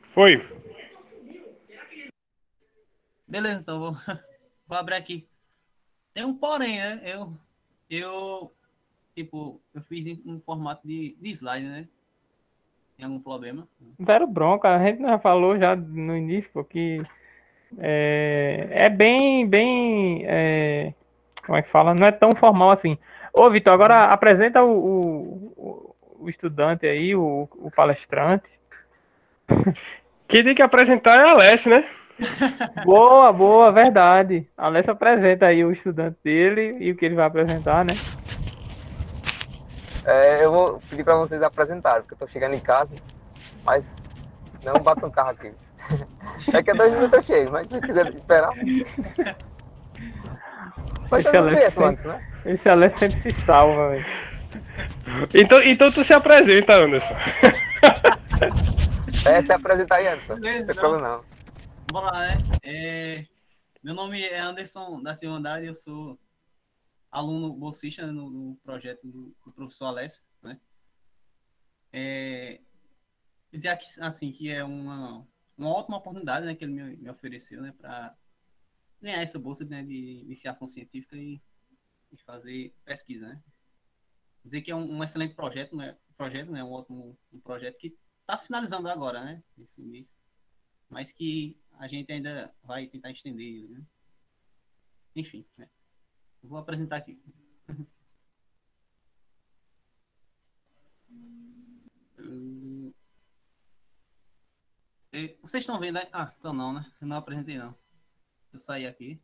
Foi. Beleza, então vou abrir aqui. Tem um porém, né? Eu fiz em formato de slide, né? Tem algum problema? Zero bronca, a gente já falou já no início, pô, que é bem, como é que fala? Não é tão formal assim. Ô, Vitor, agora apresenta o estudante aí, o palestrante. Quem tem que apresentar é a Alessio, né? Boa, boa, verdade. Alessio apresenta aí o estudante dele e o que ele vai apresentar, né? Eu vou pedir para vocês apresentarem, porque eu estou chegando em casa, mas não bata um carro aqui. Daqui a 2 minutos eu chego, mas se quiser esperar. Mas Esse eu não Alessio conheço antes, sempre, né? esse Alessio sempre se salva, velho. Então tu se apresenta, Anderson. Se apresentar aí, Anderson. Beleza, Não tem então. problema não. Bora lá, né? Meu nome é Anderson da Silva Andrade, eu sou aluno bolsista no projeto do professor Alessio, né? Dizer aqui, assim, que é uma ótima oportunidade, né, que ele me ofereceu, né, para ganhar essa bolsa, né, de iniciação científica e fazer pesquisa, né? Dizer que é um excelente projeto, né, um ótimo projeto que está finalizando agora, né, esse mês, mas que a gente ainda vai tentar estender ele, né? Enfim, né? Eu vou apresentar aqui. Vocês estão vendo aí? Ah, então não, né? Eu não apresentei, não. Eu saí aqui.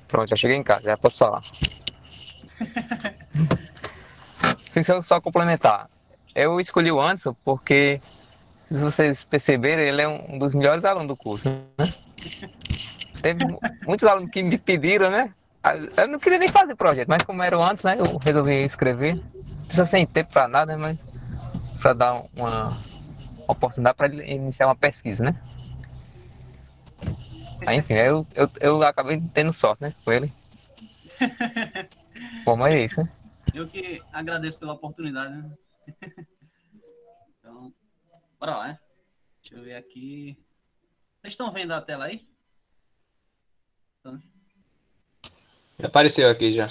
Pronto, já cheguei em casa, já posso falar. Sim, se eu só complementar. Eu escolhi o Anderson porque, se vocês perceberem, ele é um dos melhores alunos do curso, né? Teve muitos alunos que me pediram, né? Eu não queria nem fazer projeto, mas como era o antes, né? Eu resolvi escrever. Pessoa sem tempo para nada, mas para dar uma oportunidade para ele iniciar uma pesquisa, né? Aí, enfim, eu acabei tendo sorte, né? Com ele. Bom, mas é isso, né? Eu que agradeço pela oportunidade, né? Então, bora lá, né? Deixa eu ver aqui. Vocês estão vendo a tela aí? Então, Apareceu aqui já.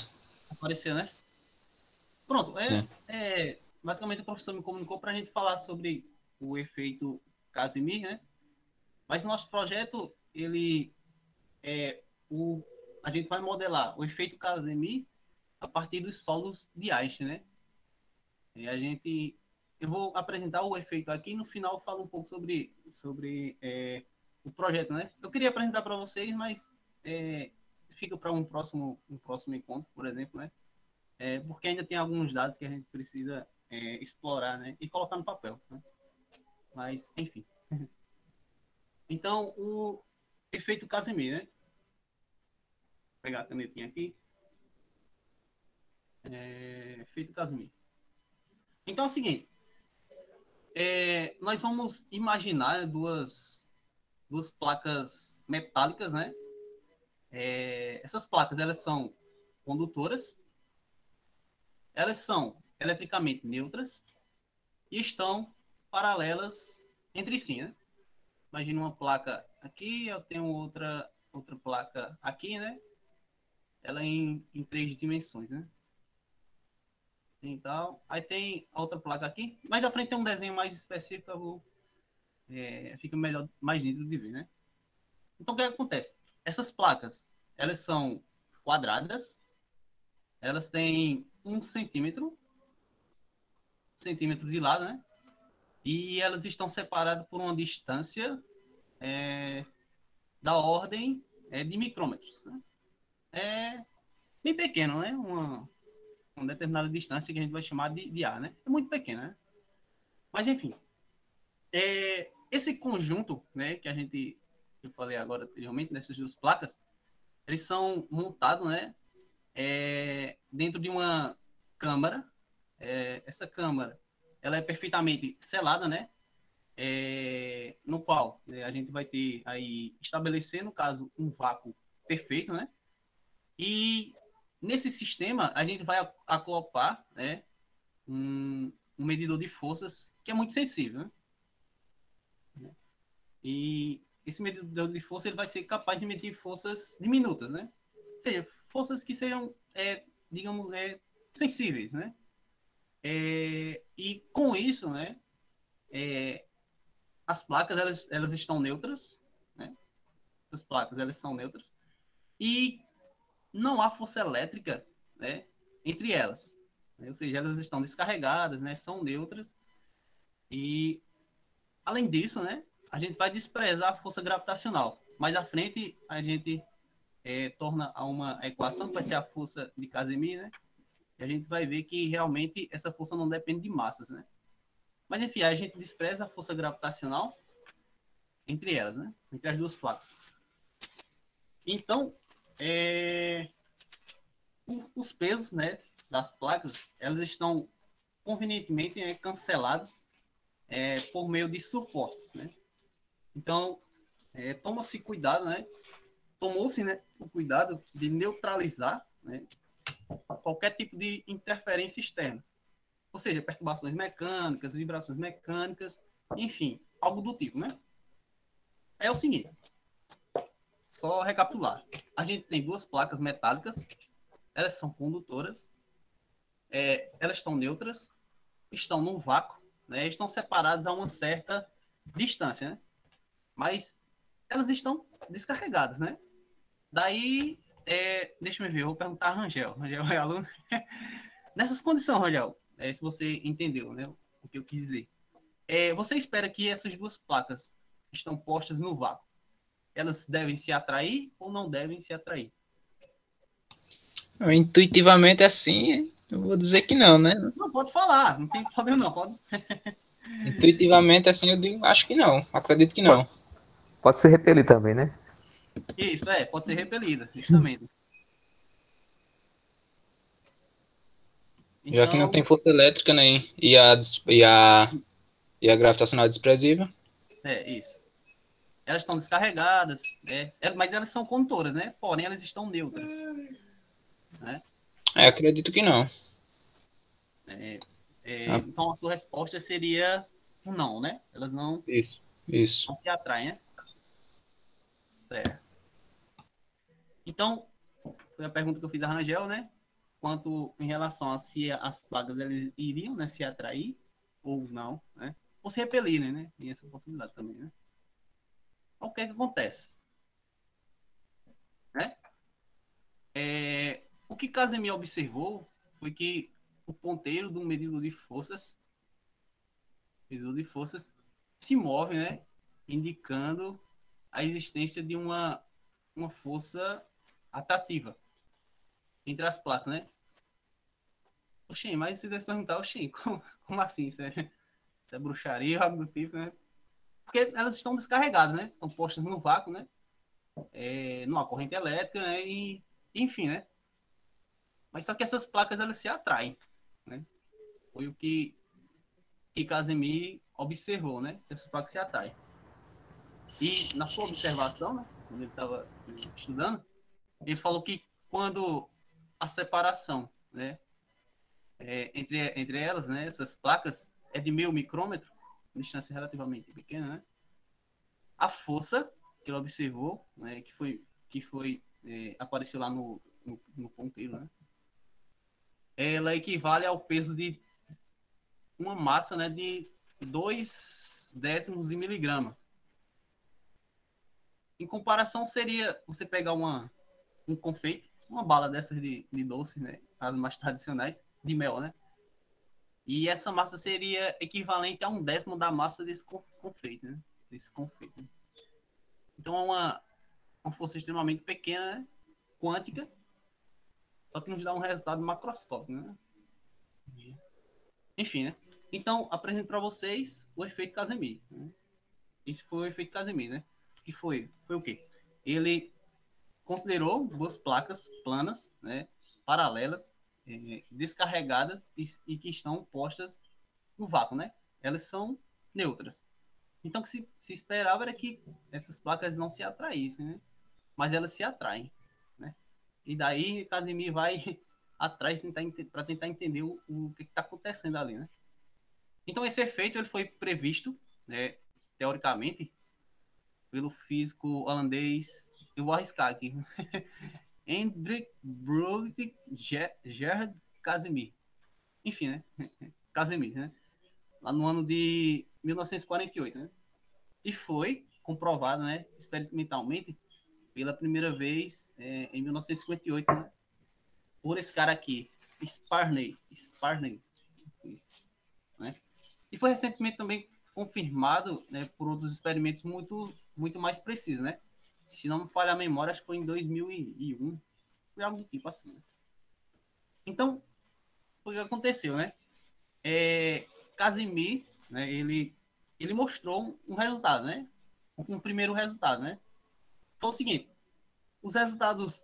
apareceu, né? Pronto. Sim. Basicamente, o professor me comunicou para a gente falar sobre o efeito Casimir, né? Mas o nosso projeto, ele é o... A gente vai modelar o efeito Casimir a partir dos solos de Einstein, né? Eu vou apresentar o efeito aqui e no final eu falo um pouco sobre o projeto, né? Eu queria apresentar para vocês, mas fica para um próximo encontro, por exemplo, né? Porque ainda tem alguns dados que a gente precisa explorar, né? E colocar no papel, né? Mas, enfim. Então, o efeito Casimir, né? Vou pegar a canetinha aqui. Efeito Casimir. Então é o seguinte, nós vamos imaginar duas placas metálicas, né? Essas placas, elas são condutoras, elas são eletricamente neutras e estão paralelas entre si, né? Imagina uma placa aqui, eu tenho outra placa aqui, né? Ela em 3 dimensões, né? Assim, tal. Aí tem a outra placa aqui, mas à frente tem um desenho mais específico, fica melhor, mais nítido de ver, né? Então, o que acontece? Essas placas, elas são quadradas, elas têm 1 centímetro de lado, né? E elas estão separadas por uma distância da ordem de micrômetros, né? É bem pequeno, né? Uma determinada distância que a gente vai chamar de A, né? É muito pequena, né? Mas, enfim, esse conjunto, né, eu falei agora anteriormente, dessas duas placas, eles são montados, né, dentro de uma câmara. Essa câmara, ela é perfeitamente selada, né, no qual a gente vai ter aí, estabelecer, no caso, um vácuo perfeito, né? E nesse sistema, a gente vai acoplar, né, um medidor de forças que é muito sensível, né? E esse medidor de força ele vai ser capaz de medir forças diminutas, né? Ou seja, forças que sejam, digamos, sensíveis, né? E com isso, né, as placas elas estão neutras, né? As placas elas são neutras e não há força elétrica, né, entre elas, né? Ou seja, elas estão descarregadas, né? São neutras e além disso, né, a gente vai desprezar a força gravitacional. Mais à frente a gente torna a uma equação que vai ser a força de Casimir, né? E a gente vai ver que realmente essa força não depende de massas, né? Mas enfim, a gente despreza a força gravitacional entre elas, né? Entre as duas placas. Então, os pesos, né, das placas, elas estão convenientemente cancelados por meio de suportes, né? Então, toma-se cuidado, né? Tomou-se, né, o cuidado de neutralizar, né, qualquer tipo de interferência externa. Ou seja, perturbações mecânicas, vibrações mecânicas, enfim, algo do tipo, né? É o seguinte, só recapitular. A gente tem duas placas metálicas, elas são condutoras, elas estão neutras, estão num vácuo, né? Estão separadas a uma certa distância, né? Mas elas estão descarregadas, né? Daí, deixa eu ver, eu vou perguntar a Rangel. Rangel é aluno. Nessas condições, Rangel, se você entendeu, né, o que eu quis dizer. Você espera que essas duas placas estão postas no vácuo, elas devem se atrair ou não devem se atrair? Intuitivamente assim, eu vou dizer que não, né? Não, pode falar, não tem problema não. Pode. Intuitivamente assim, eu digo, acho que não. Acredito que não. Pode ser repelir também, né? Isso, pode ser repelida, justamente. Já que não Então, tem força elétrica, nem e a gravitacional é desprezível. isso. Elas estão descarregadas, mas elas são condutoras, né? Porém, elas estão neutras, né? Acredito que não. Então, a sua resposta seria um não, né? Elas não Isso. se atraem, né? Certo. Então, foi a pergunta que eu fiz a Rangel, né? Quanto em relação a se as placas elas iriam, né, se atrair ou não, né? Ou se repelirem, né? Tem essa possibilidade também, né? Então, o que é que acontece? Né? O que Casimir observou foi que o ponteiro do medidor de forças se move, né? Indicando a existência de uma força atrativa entre as placas, né? Oxê, mas você deve se perguntar, oxê, como assim? Isso é bruxaria ou algo do tipo, né? Porque elas estão descarregadas, né? Estão postas no vácuo, né? Numa corrente elétrica, né? E, enfim, né? Mas só que essas placas, elas se atraem, né? Foi o que Casimir observou, né? Que essas placas se atraem. E na sua observação, né? Quando ele estava estudando, ele falou que quando a separação, né? Entre elas, né? Essas placas é de 0,5 micrômetro, distância relativamente pequena, né? A força que ele observou, né? Que foi apareceu lá no ponteiro, né? Ela equivale ao peso de uma massa, né, de 2 décimos de miligrama. Em comparação, seria você pegar um confeito, uma bala dessas de doce, né, as mais tradicionais, de mel, né? E essa massa seria equivalente a 1/10 da massa desse confeito, né? Desse confeito. Então, é uma força extremamente pequena, né? Quântica, só que nos dá um resultado macroscópico, né? Enfim, né? Então, apresento para vocês o efeito Casimir, né? Esse foi o efeito Casimir, né? Que foi o quê? Ele considerou duas placas planas, né, paralelas, descarregadas e que estão postas no vácuo, né? Elas são neutras. Então, o que se esperava era que essas placas não se atraíssem, né? Mas elas se atraem, né? E daí, Casimir vai atrás para tentar entender o que está acontecendo ali, né? Então, esse efeito ele foi previsto, né, teoricamente, pelo físico holandês, eu vou arriscar aqui, Hendrik Brugge Gerhard Casimir. Enfim, né? Casimir, né? Lá no ano de 1948, né? E foi comprovado, né, experimentalmente, pela primeira vez em 1958, né, por esse cara aqui, Sparney, né? E foi recentemente também confirmado, né, por outros experimentos muito mais precisos, né? Se não me falha a memória, acho que foi em 2001, foi algo do tipo assim. Né? Então, o que aconteceu, né? Casimir, né, ele mostrou um resultado, né? Um primeiro resultado, né? Foi o seguinte, os resultados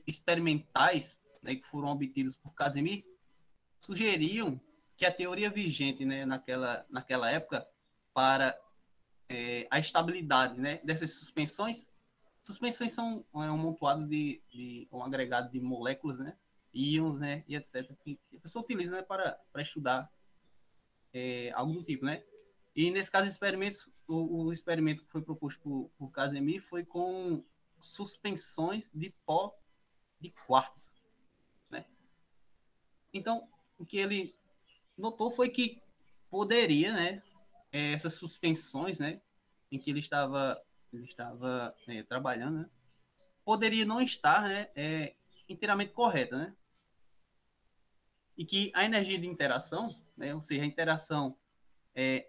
experimentais, né, que foram obtidos por Casimir sugeriam que a teoria vigente, né, naquela época para a estabilidade, né, dessas suspensões. Suspensões são um amontoado de um agregado de moléculas, né, íons, né, e etc. Que a pessoa utiliza, né, para estudar algo do tipo, né. E nesse caso, experimentos, o experimento que foi proposto por Casimir foi com suspensões de pó de quartzo, né? Então, o que ele notou foi que poderia, né, essas suspensões, né, em que ele estava trabalhando, né, poderia não estar, né, inteiramente correta, né, e que a energia de interação, né, ou seja, a interação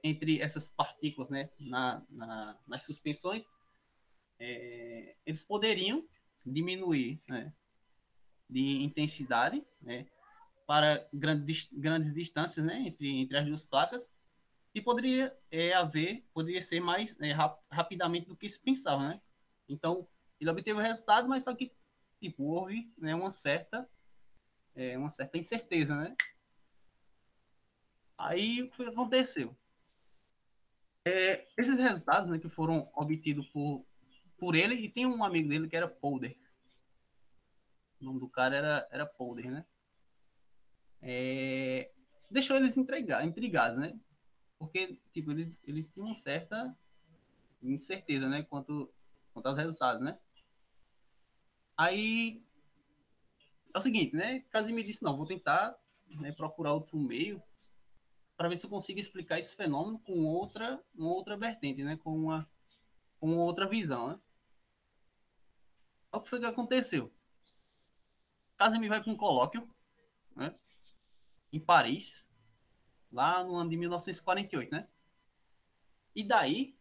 entre essas partículas, né, nas suspensões, eles poderiam diminuir, né, de intensidade, né, para grandes distâncias, né, entre as duas placas, e poderia ser mais rapidamente do que se pensava, né? Então, ele obteve o resultado, mas só que tipo, houve, né, uma certa incerteza, né? Aí, o que aconteceu? Esses resultados, né, que foram obtidos por ele, e tem um amigo dele que era Polder. O nome do cara era Polder, né? Deixou eles intrigados, né? Porque, tipo, eles tinham uma certa incerteza, né? Quanto aos resultados, né? Aí, é o seguinte, né? Casimir disse, não, vou tentar, né, procurar outro meio para ver se eu consigo explicar esse fenômeno com uma outra vertente, né? Com outra visão, né? O que foi que aconteceu? Casimir vai para um colóquio, né? Em Paris, lá no ano de 1948, né? E daí,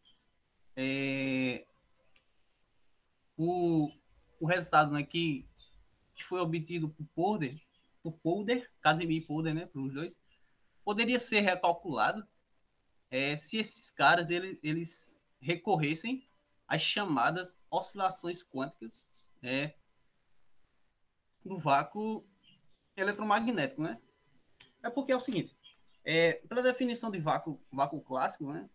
é, o, o resultado, né, que foi obtido por Polder, Casimir e Polder, né, para os dois, poderia ser recalculado se esses caras eles recorressem às chamadas oscilações quânticas do vácuo eletromagnético, né? É porque é o seguinte, pela definição de vácuo clássico, né?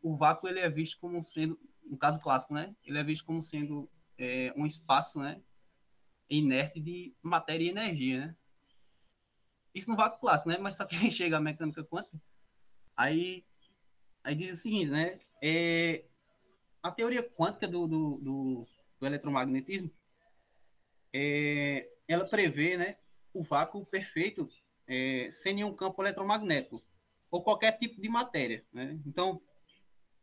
O vácuo ele é visto como sendo, no caso clássico, né? Ele é visto como sendo um espaço, né, inerte de matéria e energia, né? Isso no vácuo clássico, né? Mas só que aí chega a mecânica quântica, aí, aí diz o seguinte, né? A teoria quântica do eletromagnetismo, ela prevê, né, o vácuo perfeito sem nenhum campo eletromagnético ou qualquer tipo de matéria, né? Então,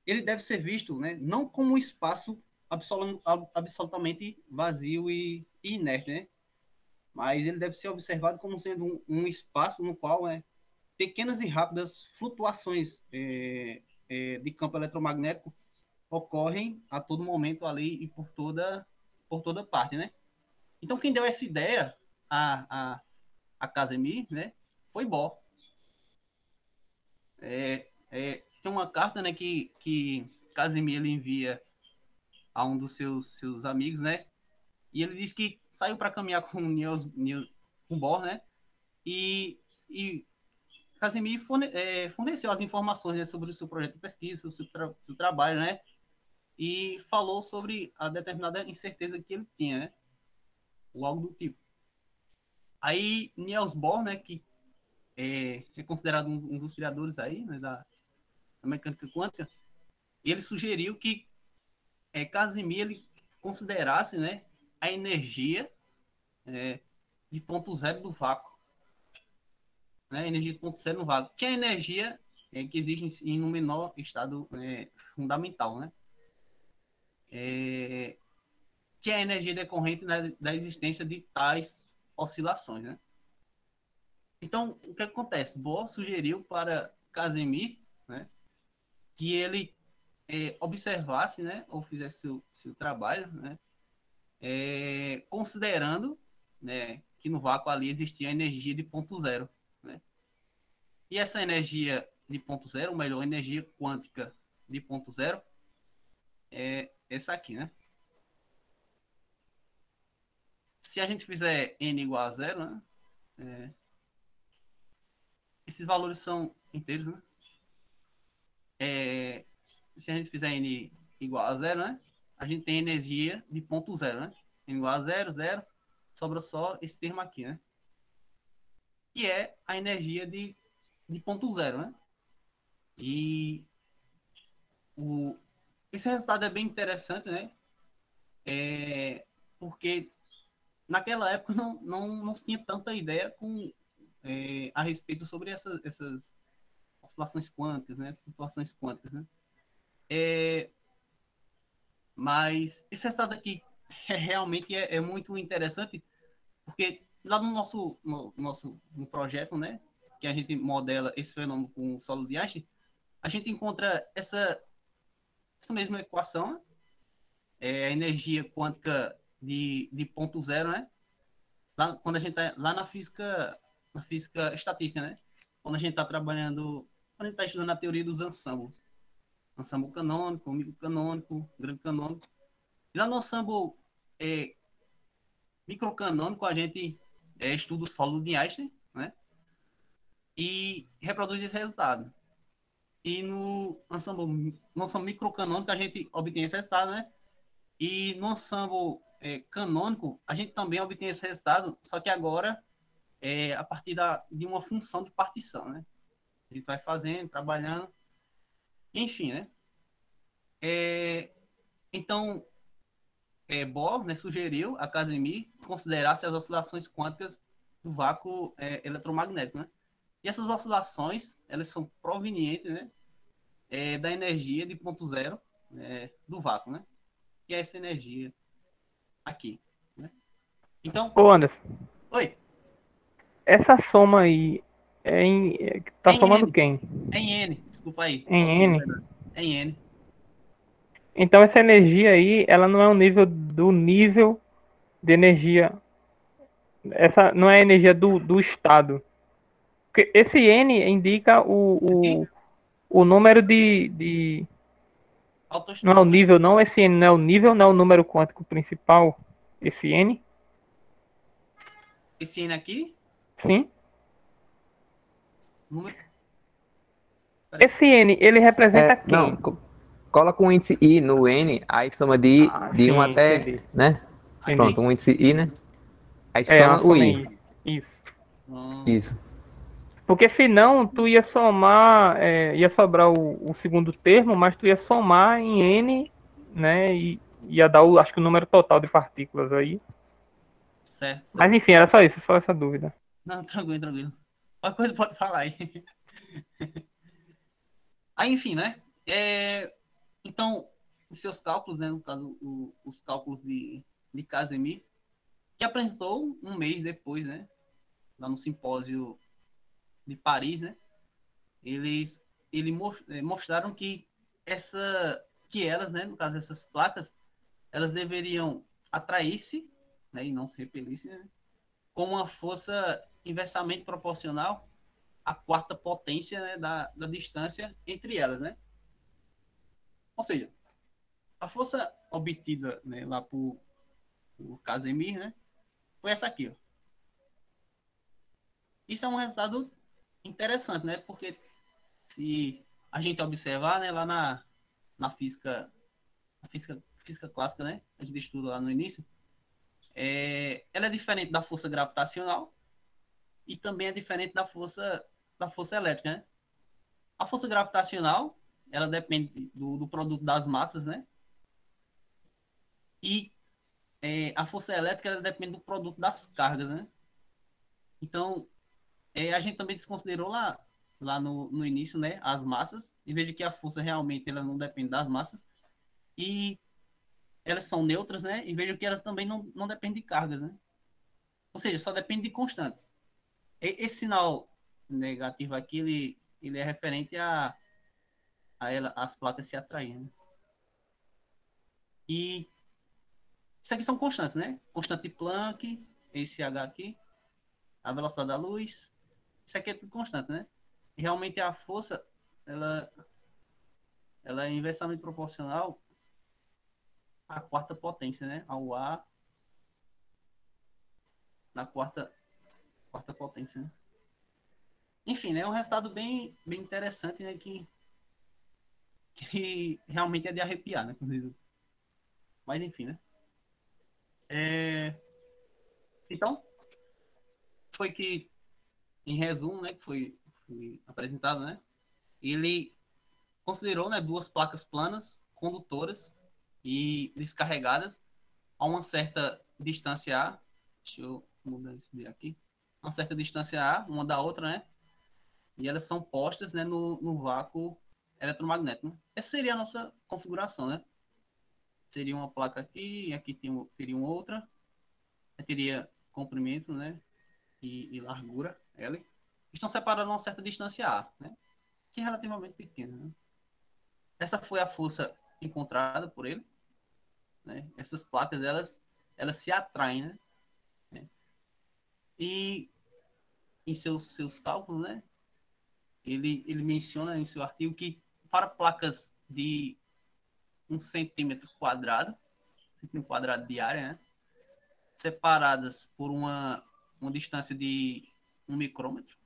ele deve ser visto, né, não como um espaço absolutamente vazio e inerte, né? Mas ele deve ser observado como sendo um espaço no qual pequenas e rápidas flutuações de campo eletromagnético ocorrem a todo momento ali e por toda parte, né? Então, quem deu essa ideia a Casimir, né, foi Bohr. Tem uma carta, né, que Casimir ele envia a um dos seus amigos, né, e ele diz que saiu para caminhar com Bohr, né, e Casimir forneceu as informações, né, sobre o seu projeto de pesquisa, sobre o seu trabalho, né? E falou sobre a determinada incerteza que ele tinha, né? Ou algo do tipo. Aí, Niels Bohr, né, que é considerado um dos criadores aí, né, da mecânica quântica, ele sugeriu que Casimir ele considerasse, né, a energia de ponto zero do vácuo, né, energia de ponto zero no vácuo, que é a energia que existe em um menor estado fundamental, né, que é a energia decorrente da existência de tais oscilações, né. Então, o que acontece? Bohr sugeriu para Casimir, né, que ele observasse, né, ou fizesse seu trabalho, né, considerando, né, que no vácuo ali existia a energia de ponto zero, né? E essa energia de ponto zero, ou melhor, energia quântica de ponto zero, é essa aqui, né? Se a gente fizer n igual a zero, né, esses valores são inteiros, né? Se a gente fizer n igual a zero, né, a gente tem energia de ponto zero, né? N igual a zero, zero, sobra só esse termo aqui, né? Que é a energia de ponto zero, né? E esse resultado é bem interessante, né? Porque naquela época não se tinha tanta ideia a respeito sobre essas oscilações quânticas, né? Situações quânticas, né? Mas esse resultado aqui realmente é muito interessante, porque lá no projeto, né, que a gente modela esse fenômeno com o solo de Einstein, a gente encontra essa mesma equação, a energia quântica de ponto zero, né? Lá, quando a gente está lá na física estatística, né? Quando a gente está trabalhando, quando a gente está estudando a teoria dos ensembles, ensemble canônico, microcanônico, grande canônico. E lá no ensemble microcanônico, a gente estuda o solo de Einstein, né? E reproduz esse resultado. E no ensemble microcanônico, a gente obtém esse resultado, né? E no ensemble canônico, a gente também obtém esse resultado, só que agora a partir de uma função de partição, né? A gente vai fazendo, trabalhando, enfim, né? Então, Bohr, né, sugeriu a Casimir considerasse as oscilações quânticas do vácuo eletromagnético, né? E essas oscilações, elas são provenientes, né, da energia de ponto zero do vácuo, né? Que é essa energia aqui, né? Então, Ô, Anderson, oi, essa soma aí tá em somando N, quem? em N, desculpa aí, Em faltou, N? verdade. Em N. Então essa energia aí, ela não é um nível de energia. Essa não é a energia do estado. Porque esse N indica Isso aqui, o número não é o nível, não. Esse N não é o nível, não é o número quântico principal. Esse N, esse N aqui, sim. número, peraí. Esse N, ele representa Não, quem? coloca um índice I no N, aí soma Ah, de 1 sim, até, entendi. né? Pronto, Aqui? Entendi. um índice I, né? Aí Uma soma o soma I. em isso. Hum, Isso. Porque senão tu ia somar, ia sobrar o segundo termo, mas tu ia somar em N, né? E ia dar acho que o número total de partículas aí. certo, Mas certo. enfim, era só isso, só essa dúvida. Não, tranquilo, tranquilo. Qualquer coisa pode falar aí. Aí, enfim, né? Então, os seus cálculos, né? No caso, os cálculos de Casimir, que apresentou um mês depois, né? Lá no simpósio de Paris, né? Eles mostraram que elas, né? No caso, essas placas, elas deveriam atrair-se, né? E não se repelissem, né? Com uma força inversamente proporcional à quarta potência, né, da distância entre elas, né? Ou seja, a força obtida, né, lá por Casimir, né, foi essa aqui, ó. Isso é um resultado interessante, né? Porque se a gente observar, né, lá na física clássica, né? A gente estuda lá no início, ela é diferente da força gravitacional e também é diferente da força elétrica, né? A força gravitacional, ela depende do produto das massas, né? E a força elétrica, ela depende do produto das cargas, né? Então, a gente também desconsiderou lá no início, né, as massas, e veja que a força realmente ela não depende das massas, e elas são neutras, né? E veja que elas também não dependem de cargas, né? Ou seja, só depende de constantes. Esse sinal negativo aqui, ele é referente a ela, as placas se atraindo. Né? E isso aqui são constantes, né? Constante de Planck, esse H aqui, a velocidade da luz, isso aqui é tudo constante, né? E realmente a força, ela, ela é inversamente proporcional à quarta potência, né? Ao A na quarta potência, né? Enfim, né? É um resultado bem interessante, né? Que realmente é de arrepiar, né? Mas enfim, né? É... Então, foi que, em resumo, né? Que foi apresentado, né? Ele considerou, né? Duas placas planas, condutoras e descarregadas a uma certa distância A. Deixa eu mudar esse D aqui. Uma certa distância A, uma da outra, né? E elas são postas, né, no vácuo eletromagnético. Né? Essa seria a nossa configuração, né? Seria uma placa aqui, e aqui teria uma outra. Teria comprimento, né? E largura, L. Estão separados a uma certa distância A, né? Que é relativamente pequena. Né? Essa foi a força encontrada por ele. Né? Essas placas, elas se atraem, né? E em seus cálculos, né? Ele menciona em seu artigo que para placas de 1 centímetro quadrado de área, né? Separadas por uma distância de 1 micrômetro,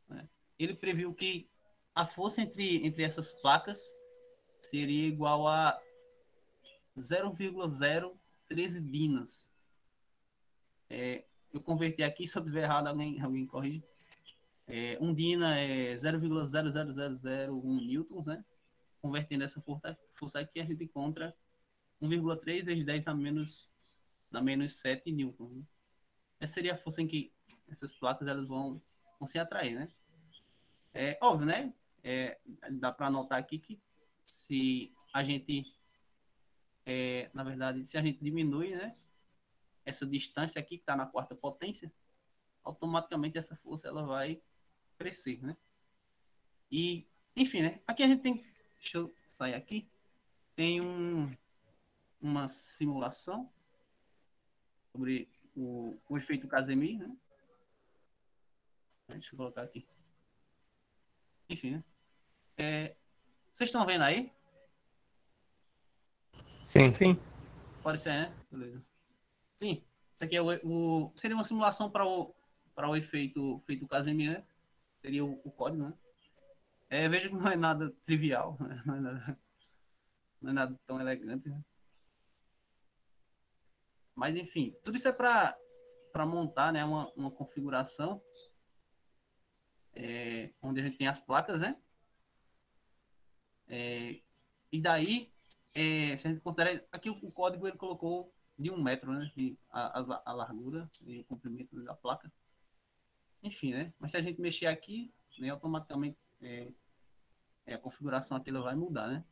né? Ele previu que a força entre essas placas seria igual a 0,013 dinas. Eu converti aqui, se eu estiver errado, alguém corrige. Um dina é 0,00001 newtons, né? Convertendo essa força aqui, a gente encontra 1,3 vezes 10 na menos 7 newtons. Né? Essa seria a força em que essas placas elas vão se atrair, né? É óbvio, né? Dá para notar aqui que se a gente, na verdade, se a gente diminui, né? Essa distância aqui que está na quarta potência, automaticamente essa força ela vai crescer, né? E, enfim, né? Aqui a gente tem, deixa eu sair aqui, tem uma simulação sobre o efeito Casimir, né? Deixa eu colocar aqui. Enfim, né? Vocês estão vendo aí? Sim. Sim. Pode ser, né? Beleza. Sim, isso aqui seria uma simulação para o efeito Casimir, né? Seria o código, né? Veja que não é nada trivial, né? Não é nada tão elegante, né? Mas, enfim, tudo isso é para montar, né, uma configuração onde a gente tem as placas, né? E daí, se a gente considerar, aqui o código ele colocou de 1 metro, né? A largura e o comprimento da placa. Enfim, né? Mas se a gente mexer aqui, né, automaticamente a configuração aqui ela vai mudar, né?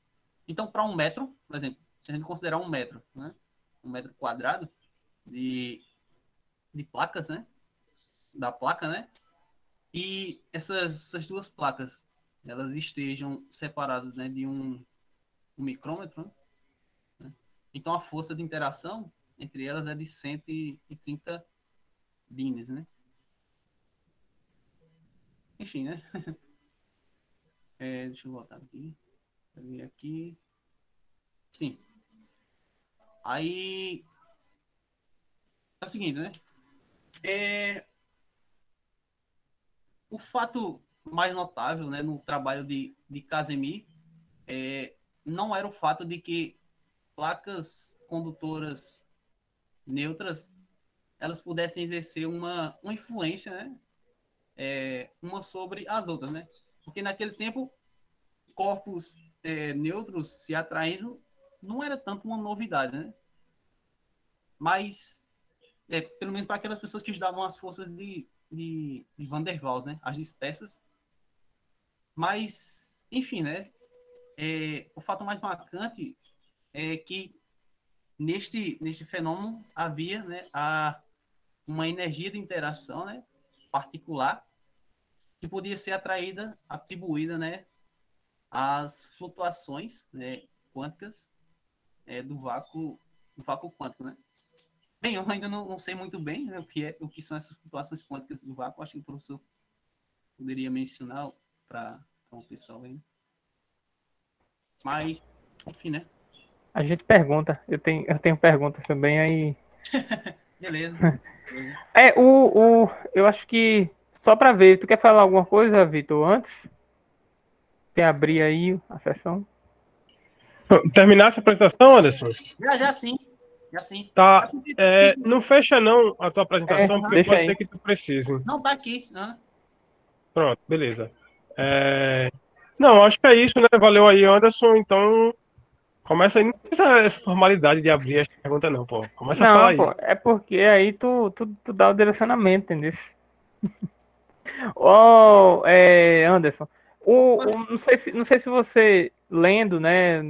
Então, para 1 metro, por exemplo, se a gente considerar 1 metro, né? 1 metro quadrado de placas, né? Da placa, né? E essas duas placas, elas estejam separadas, né? De um micrômetro, né? Então, a força de interação entre elas é de 130 dines, né? Enfim, né? Deixa eu voltar aqui. Aqui. Sim. Aí é o seguinte, né? o fato mais notável, né, no trabalho de Casimir não era o fato de que placas condutoras neutras elas pudessem exercer uma influência, né, uma sobre as outras, né? Porque naquele tempo corpos neutros se atraindo não era tanto uma novidade, né? Mas pelo menos para aquelas pessoas que estudavam as forças de Van der Waals, né? As dispersas. Mas, enfim, né? O fato mais marcante é que neste fenômeno havia, né, uma energia de interação, né, particular que podia ser atribuída, né, às flutuações, né, quânticas do vácuo quântico, né? Bem, eu ainda não sei muito bem, né, o que são essas flutuações quânticas do vácuo. Acho que o professor poderia mencionar para o pessoal aí. Mas, enfim, né? A gente pergunta. Eu tenho perguntas também aí. Beleza. Eu acho que só para ver, tu quer falar alguma coisa, Vitor, antes? Quer abrir aí a sessão? Terminar essa apresentação, Anderson? Já sim. Já sim. Tá. Não fecha não a tua apresentação, porque deixa pode aí. ser que tu precise. Não, tá aqui. Né? Pronto, beleza. Não, acho que é isso, né? Valeu aí, Anderson. Então, começa aí. Não precisa essa formalidade de abrir essa pergunta, não, pô. Começa a falar aí. Pô, é porque aí tu dá o direcionamento, entendeu? Anderson, não sei se você lendo, né,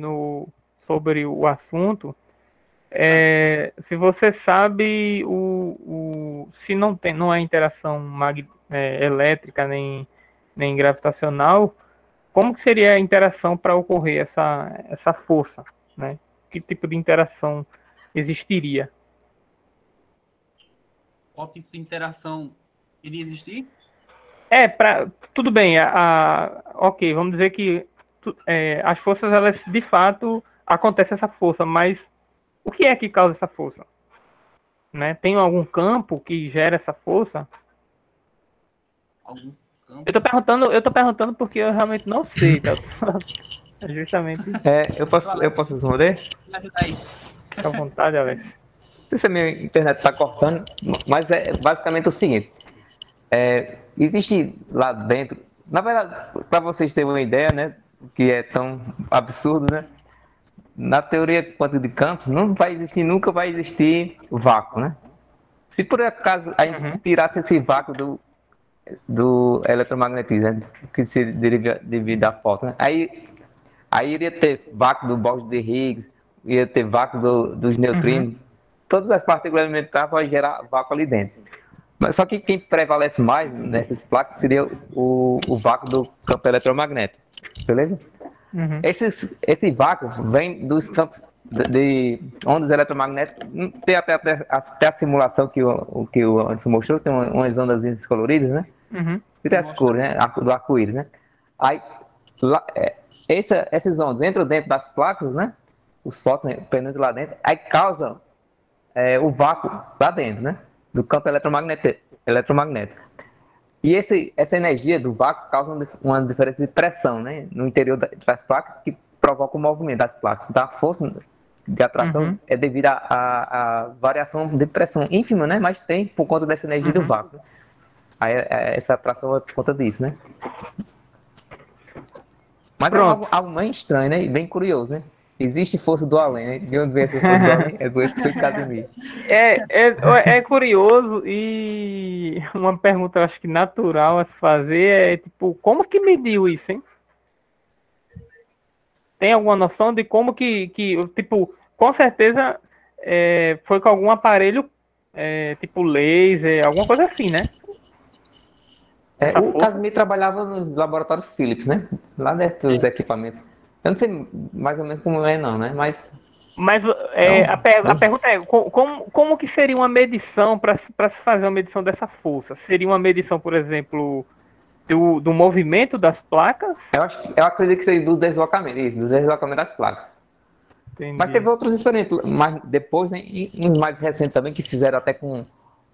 sobre o assunto, se você sabe se não é interação elétrica nem gravitacional, como que seria a interação para ocorrer essa força, né? Que tipo de interação existiria? Qual tipo de interação iria existir? Tudo bem, ok, vamos dizer que as forças, elas de fato acontece essa força, mas o que é que causa essa força? Né? Tem algum campo que gera essa força? Algum campo? Eu tô perguntando porque eu realmente não sei, tá? Justamente. Eu posso responder? Me ajuda aí. Fica à vontade, Alex. Não sei se a minha internet está cortando, mas é basicamente o seguinte. Existe lá dentro, na verdade, para vocês terem uma ideia, né, que é tão absurdo, né? Na teoria quântica de campos, nunca vai existir vácuo, né? Se por acaso a gente tirasse esse vácuo do eletromagnetismo, né, que se deriva devido à falta, né? Aí iria ter vácuo do Bose de Higgs, ia ter vácuo dos neutrinos, todas as partículas elementares vão gerar vácuo ali dentro. Mas só que quem prevalece mais nessas placas seria o vácuo do campo eletromagnético, beleza? Esse vácuo vem dos campos de ondas eletromagnéticas. Tem até a simulação que o Anderson mostrou, tem umas ondas coloridas, né? Seria as cores, né? Do arco-íris, né? Aí, essas ondas entram dentro das placas, né? Os fótons penetram lá dentro, aí causam o vácuo lá dentro, né? Do campo eletromagnético. E essa energia do vácuo causa uma diferença de pressão, né, no interior das placas, que provoca o movimento das placas. Então, a força de atração é devido à variação de pressão ínfima, né, mas tem por conta dessa energia do vácuo. Aí, essa atração é por conta disso, né. Mas é algo bem estranho, né, e bem curioso, né. Existe força do além, né? De onde vem essa força do além? É do efeito Casimir. É curioso, e uma pergunta, eu acho que natural a se fazer é, tipo, como que mediu isso, hein? Tem alguma noção de como que tipo, com certeza foi com algum aparelho, tipo laser, alguma coisa assim, né? O Casimir trabalhava no laboratório Philips, né? Lá dentro dos equipamentos. Eu não sei mais ou menos como é, não, né? Mas a pergunta é, como que seria uma medição para se fazer uma medição dessa força? Seria uma medição, por exemplo, do movimento das placas? Eu acredito que seria do deslocamento das placas. Entendi. Mas teve outros experimentos, mas depois, né, uns mais recentes também, que fizeram até com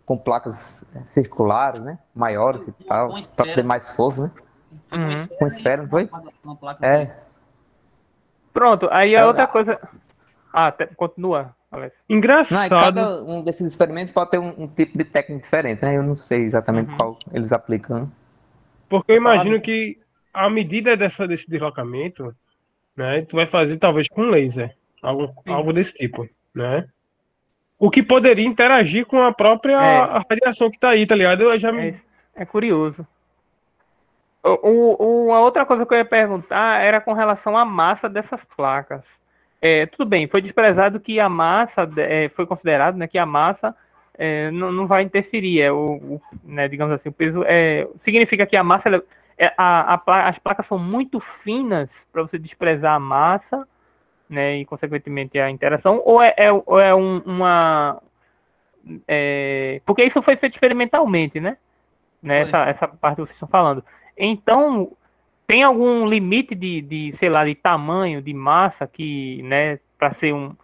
com placas circulares, né? Maiores e tal, Com para esfera. ter mais força, né? Foi com Uhum. esfera Com e esfera, não foi? uma placa dentro. É. Pronto, aí a Eu- outra coisa. Continua, Alex. Não, e Engraçado, cada um desses experimentos pode ter um tipo de técnica diferente, né? Eu não sei exatamente Uhum. qual eles aplicam. porque eu Vou falar imagino que a medida desse deslocamento, né, tu vai fazer talvez com laser, sim. algo desse tipo, né? O que poderia interagir com a própria É, radiação que tá aí, tá ligado? Eu já é, me. é curioso. A outra coisa que eu ia perguntar era com relação à massa dessas placas. Tudo bem, foi desprezado que a massa, foi considerado, né, que a massa não vai interferir, né, digamos assim, o peso significa que a massa, as placas são muito finas para você desprezar a massa, né, e consequentemente a interação, ou é porque isso foi feito experimentalmente, né, Foi. essa parte que vocês estão falando. Então, tem algum limite sei lá, de tamanho, de massa que, né, para ser um.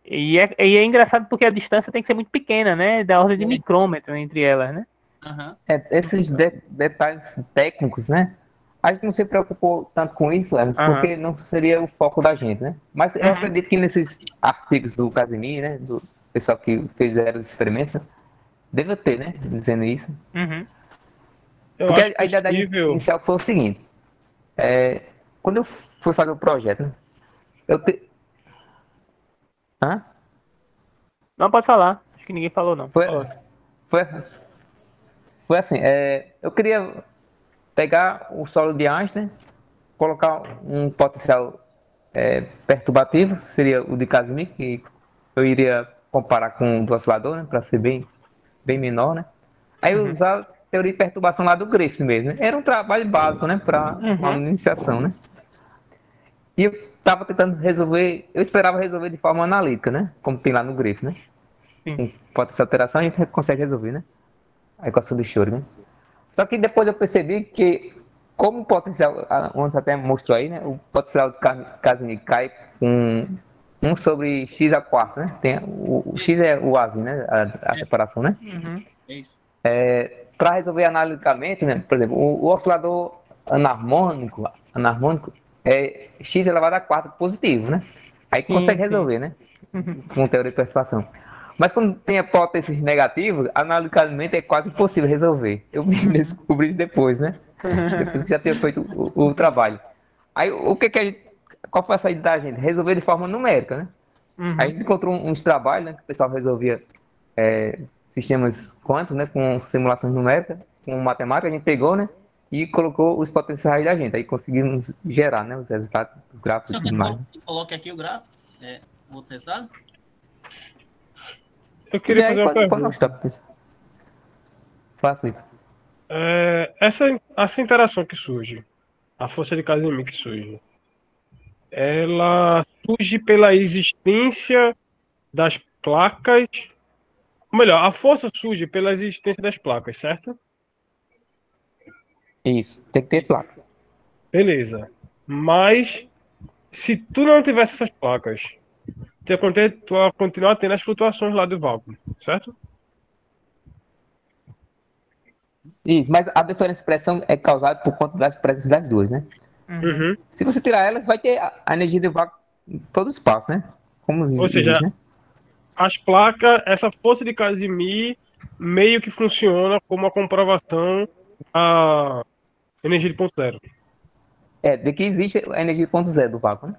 E é engraçado porque a distância tem que ser muito pequena, né? Da ordem de Foi. micrômetro entre elas, né? Aham. Esses detalhes técnicos, né? A gente não se preocupou tanto com isso, Hermes, Aham. porque não seria o foco da gente, né? Mas eu Uhum. acredito que nesses artigos do Casimir, né? Do pessoal que fizeram os experimentos, deve ter, né? Dizendo isso. Uhum. Eu Porque acho a ideia da gente possível. inicial foi o seguinte: quando eu fui fazer o projeto, né? Eu te... Hã? Não pode falar. Acho que ninguém falou, não. Foi, foi, foi assim: eu queria pegar o solo de Einstein, colocar um potencial perturbativo, seria o de Casimir, que eu iria comparar com o do oscilador, né, para ser bem menor, né? Aí eu Uhum. usava a teoria de perturbação lá do Griffith mesmo, né? Era um trabalho básico, né, para uma Uhum. iniciação, né? E eu estava tentando resolver, eu esperava resolver de forma analítica, né? Como tem lá no Griffith, né? Sim. Com potencial alteração a gente consegue resolver, né? A equação de Schrödinger. Só que depois eu percebi que, como o potencial, onde até mostrou aí, né? O potencial de Casimir cai com 1 sobre x a quarto, né? Tem, o x Isso. é o azinho, né? A É, separação, né? Uhum. é isso. Para resolver analiticamente, né? Por exemplo, o oscilador anarmônico é x elevado a quarto positivo, né? Aí Sim, consegue sim. resolver, né? Com teoria de perturbação. Mas quando tem hipóteses negativas, analiticamente é quase impossível resolver. Eu vim descobrir isso depois, né? Depois que já tinha feito o trabalho. Aí o que a gente. Qual foi a saída da gente? Resolver de forma numérica, né? Aí a Uhum. gente encontrou uns trabalhos, né? Que o pessoal resolvia sistemas quânticos, né? Com simulações numéricas, com matemática, a gente pegou, né? E colocou os potenciais da gente. Aí conseguimos gerar, né? Os resultados, os O gráficos e senhor tudo quer mais. que coloque aqui o gráfico? O outro resultado? Eu Se queria tiver aí, fazer uma pode mostrar pergunta. para o pessoal. Facilita. Essa interação que surge, a força de Casimir que surge, ela surge pela existência das placas. Ou melhor, a força surge pela existência das placas, certo? Isso, tem que ter Isso. placas. Beleza. Mas se tu não tivesse essas placas, tu ia continuar tendo as flutuações lá do vácuo, certo? Isso, mas a diferença de pressão é causada por conta das pressões das duas, né? Uhum. Uhum. Se você tirar elas, vai ter a energia do vácuo em todo o espaço, né? Como Ou existe, seja, né? as placas, essa força de Casimir meio que funciona como a comprovação da energia de ponto zero. De que existe a energia ponto zero do vácuo, né?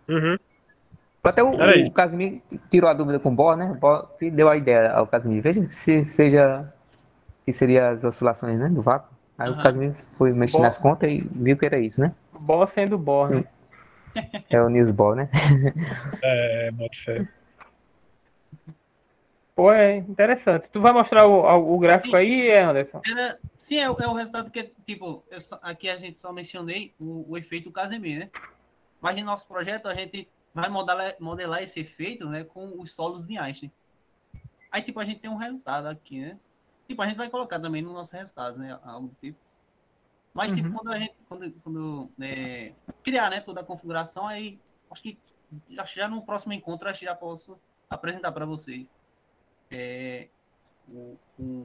Uhum. Até Era o isso. Casimir tirou a dúvida com o Bohr, né? O Bohr que deu a ideia ao Casimir. Veja se seja que seria as oscilações, né, do vácuo. Aí o Aham. Casimir foi mexer nas Bo contas e viu que era isso, né? Bohr sendo Bohr, Sim, né? é o Niels Bohr, né? Boto fé. Pô, é interessante. Tu vai mostrar o gráfico Sim, aí, Anderson? sim, é o resultado que, tipo, aqui a gente só mencionei o efeito Casimir, né? Mas em nosso projeto a gente vai modelar esse efeito, né, com os solos de Einstein. Aí, tipo, a gente tem um resultado aqui, né? Tipo, a gente vai colocar também nos nossos resultados, né? Algo do tipo. Mas, tipo, Uhum. quando a gente criar, né, toda a configuração, aí acho que já no próximo encontro acho que já posso apresentar para vocês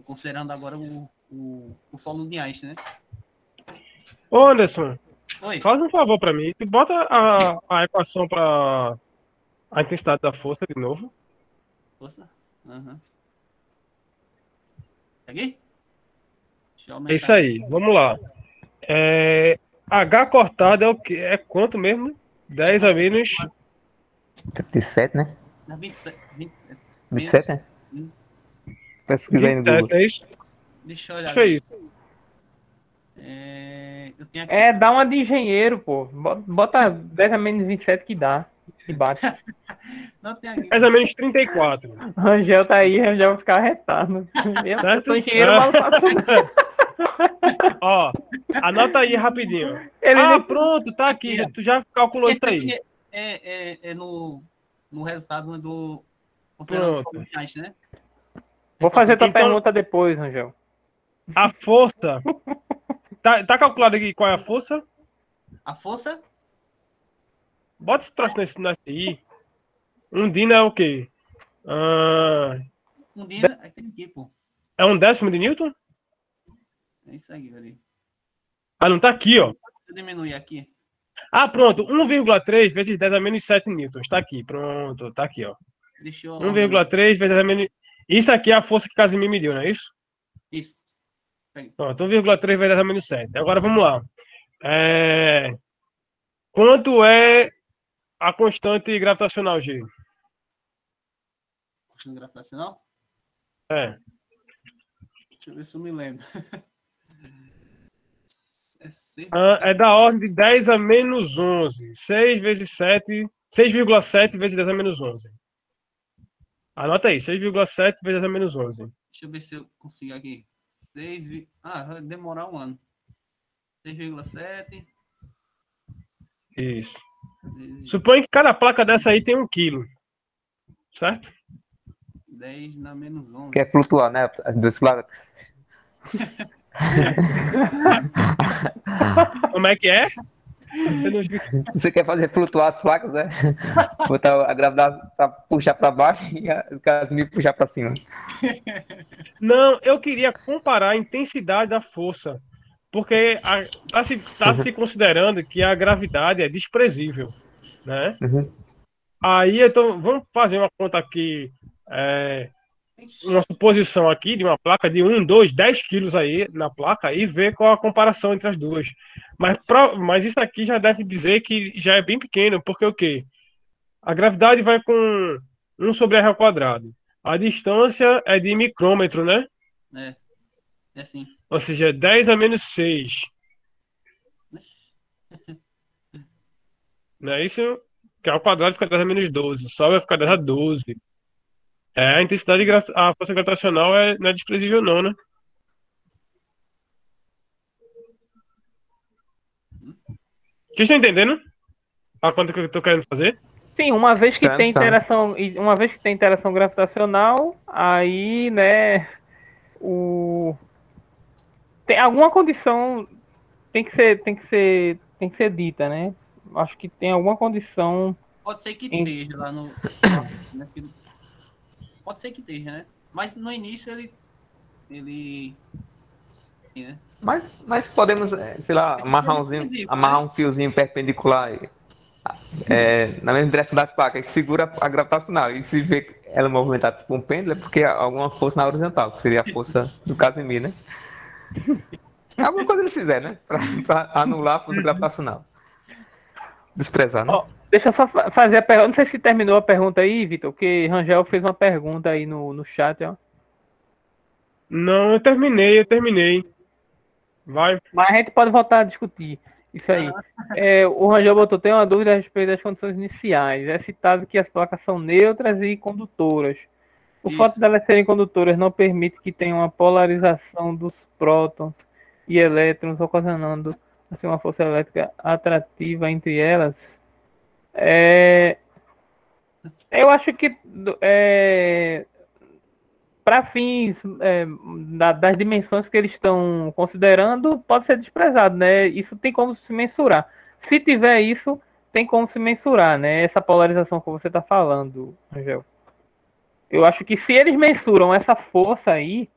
considerando agora o solo de Einstein, né? Ô, Anderson, Oi, faz um favor pra mim. Tu bota a equação pra a intensidade da força de novo. força. Aham. Peguei? Deixa eu É aumentar isso aí, vamos lá. H cortado é o quê? É quanto mesmo? 10 a menos 37, né? Dá 27, 27 27, menos. né? Pesquisa aí no 27, Google. é isso? Deixa eu olhar Acho que é aqui. isso. Eu tenho aqui. Dá uma de engenheiro, pô. Bota 10 a menos 27 que dá. E bate. Não, tem aqui. 10 a menos 34, Rangel tá aí, Rangel vai ficar retado. Eu sou certo? engenheiro, mas não faço nada. Ó, anota aí rapidinho. Ele Ah, nem... pronto, tá aqui. Tu já calculou Esse isso aí. aqui é no resultado do. Considerando o Pronto. solo de Einstein, né? Vou fazer tua Então, pergunta depois, Rangel. a força. Tá calculado aqui qual é a força? A força. Bota esse troço nesse aí. Um Dina é o quê? Um dia. Tem aqui, pô. É um décimo de Newton? É isso aí, velho. Ah, não tá aqui, ó. Deixa eu diminuir aqui. Ah, pronto. 1,3 vezes 10 a menos 7 newtons. Tá aqui, pronto. Tá aqui, ó. Deixa eu. 1,3 vezes 10 a menos... Isso aqui é a força que Casimir mediu, não é isso? Isso. Pronto, 1,3 vezes 10 a menos 7. Agora vamos lá. Quanto é a constante gravitacional, G? Constante gravitacional? É. Deixa eu ver se eu me lembro. É da ordem de 10 a menos 11. 6 vezes 7... 6,7 vezes 10 a menos 11. Anota aí, 6,7 vezes 10 a menos 11. Deixa eu ver se eu consigo aqui. Vai demorar um ano. 6,7. Isso. Suponha que cada placa dessa aí tem 1 quilo. Certo? 10 na menos 11. Quer flutuar, né? As duas placas. Como é que é? Você quer fazer flutuar as placas, né? Botar a gravidade pra puxar pra baixo e a Casimir puxar pra cima. Não, eu queria comparar a intensidade da força. Porque tá se considerando que a gravidade é desprezível, né? Uhum. Aí, então, vamos fazer uma conta aqui, uma suposição aqui de uma placa de 1, 2, 10 quilos aí na placa e ver qual a comparação entre as duas. Mas isso aqui já deve dizer que já é bem pequeno, porque o quê? A gravidade vai com 1 sobre r ao quadrado. A distância é de micrômetro, né? É sim. Ou seja, 10 a menos 6. Não é isso? Que ao quadrado fica 10 a menos 12. Só vai ficar 10 a 12. A intensidade, a força gravitacional não é desprezível não, né? Vocês estão entendendo a conta que eu tô querendo fazer? Sim, uma vez que tem Estamos. interação gravitacional, aí, né, tem alguma condição tem que ser dita, né? Acho que tem alguma condição. Pode ser que esteja lá no. Pode ser que esteja, né? Mas no início ele. Né? Mas podemos, sei lá, amarrar um fiozinho perpendicular na mesma direção das placas e segura a gravitacional. E se vê ela movimentar tipo um pêndulo, é porque há alguma força na horizontal, que seria a força do Casimir, né? Alguma coisa eles fizeram, né? Pra anular a força gravitacional. Desprezar, né? Deixa eu só fazer a pergunta. Não sei se terminou a pergunta aí, Vitor, porque Rangel fez uma pergunta aí no chat, ó. Não, eu terminei. Vai. Mas a gente pode voltar a discutir isso aí. O Rangel botou, tem uma dúvida a respeito das condições iniciais. É citado que as placas são neutras e condutoras. O fato de elas serem condutoras não permite que tenha uma polarização dos prótons e elétrons, ocasionando assim, uma força elétrica atrativa entre elas. Eu acho que para fins das dimensões que eles estão considerando, pode ser desprezado, né? Isso tem como se mensurar. Se tiver isso, tem como se mensurar, né? Essa polarização que você está falando, Angel. Eu acho que se eles mensuram essa força aí,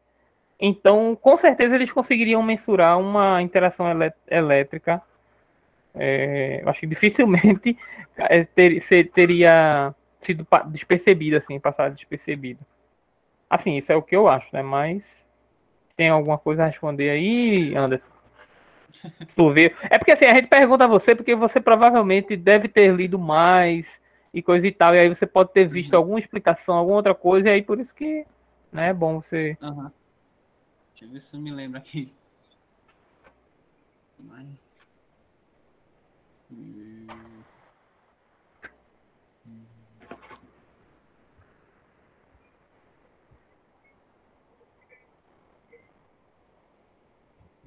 então com certeza eles conseguiriam mensurar uma interação elétrica. Eu acho que dificilmente teria sido despercebido, assim, passado despercebido. Assim, isso é o que eu acho, né? Mas tem alguma coisa a responder aí, Anderson? Tu vê? É porque assim, a gente pergunta a você porque você provavelmente deve ter lido mais e coisa e tal, e aí você pode ter visto alguma explicação, alguma outra coisa, e aí por isso que, né, é bom você... Aham. Deixa eu ver se eu me lembro aqui. Mas...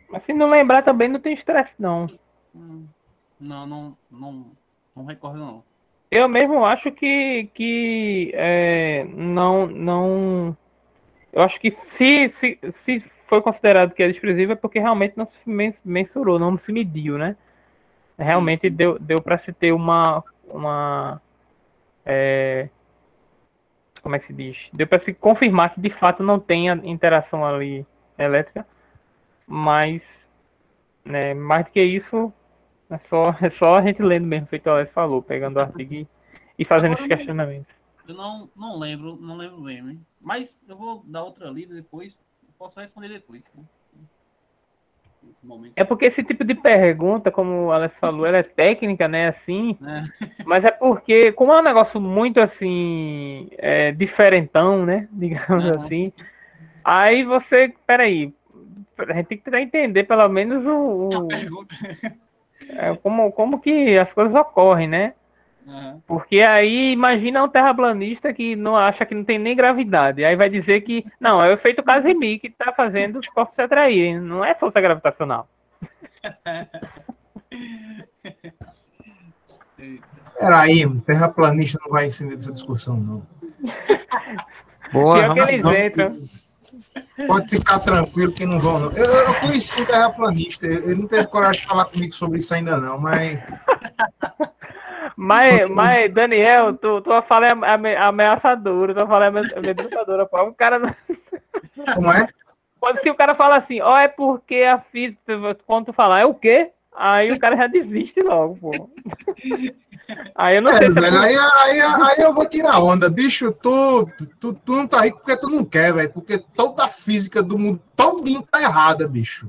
Mas se não lembrar também não tem estresse, não. Não recordo, não. Eu mesmo acho que não. Eu acho que se foi considerado que é desprezível é porque realmente não se mensurou, não se mediu, né? Realmente Sim. deu para se ter uma como é que se diz? Deu para se confirmar que de fato não tem a interação ali elétrica, mas, né, mais do que isso, é só a gente lendo mesmo, feito o Alex falou, pegando o artigo e fazendo Agora os questionamentos. eu não lembro bem, hein? Mas eu vou dar outra lida depois. Eu posso responder depois. Né? Momento. É porque esse tipo de pergunta, como o Alex falou, ela é técnica, né, assim, mas é porque, como é um negócio muito, assim, diferentão, né, digamos assim, aí você, peraí, a gente tem que tentar entender pelo menos como que as coisas ocorrem, né? Porque aí imagina um terraplanista que não acha que não tem nem gravidade. Aí vai dizer que não, é o efeito Casimir que está fazendo os corpos se atraírem. Não é força gravitacional. Peraí, terraplanista não vai entender dessa discussão, não. Boa, Pior que eles entram. Pode ficar tranquilo que não vão, não. Eu conheci um terraplanista, ele não teve coragem de falar comigo sobre isso ainda, não, mas. Mas Daniel, tua fala é ameaçadora, tua fala é amedrontadora, pô. O cara não... Como é? Pode ser o cara fala assim, ó, é porque a física, quando tu falar, é o quê? Aí o cara já desiste logo, pô. Aí eu não sei se velho, aí eu vou tirar onda. Bicho, tu não tá rico porque tu não quer, velho. Porque toda a física do mundo todinho tá errada, bicho.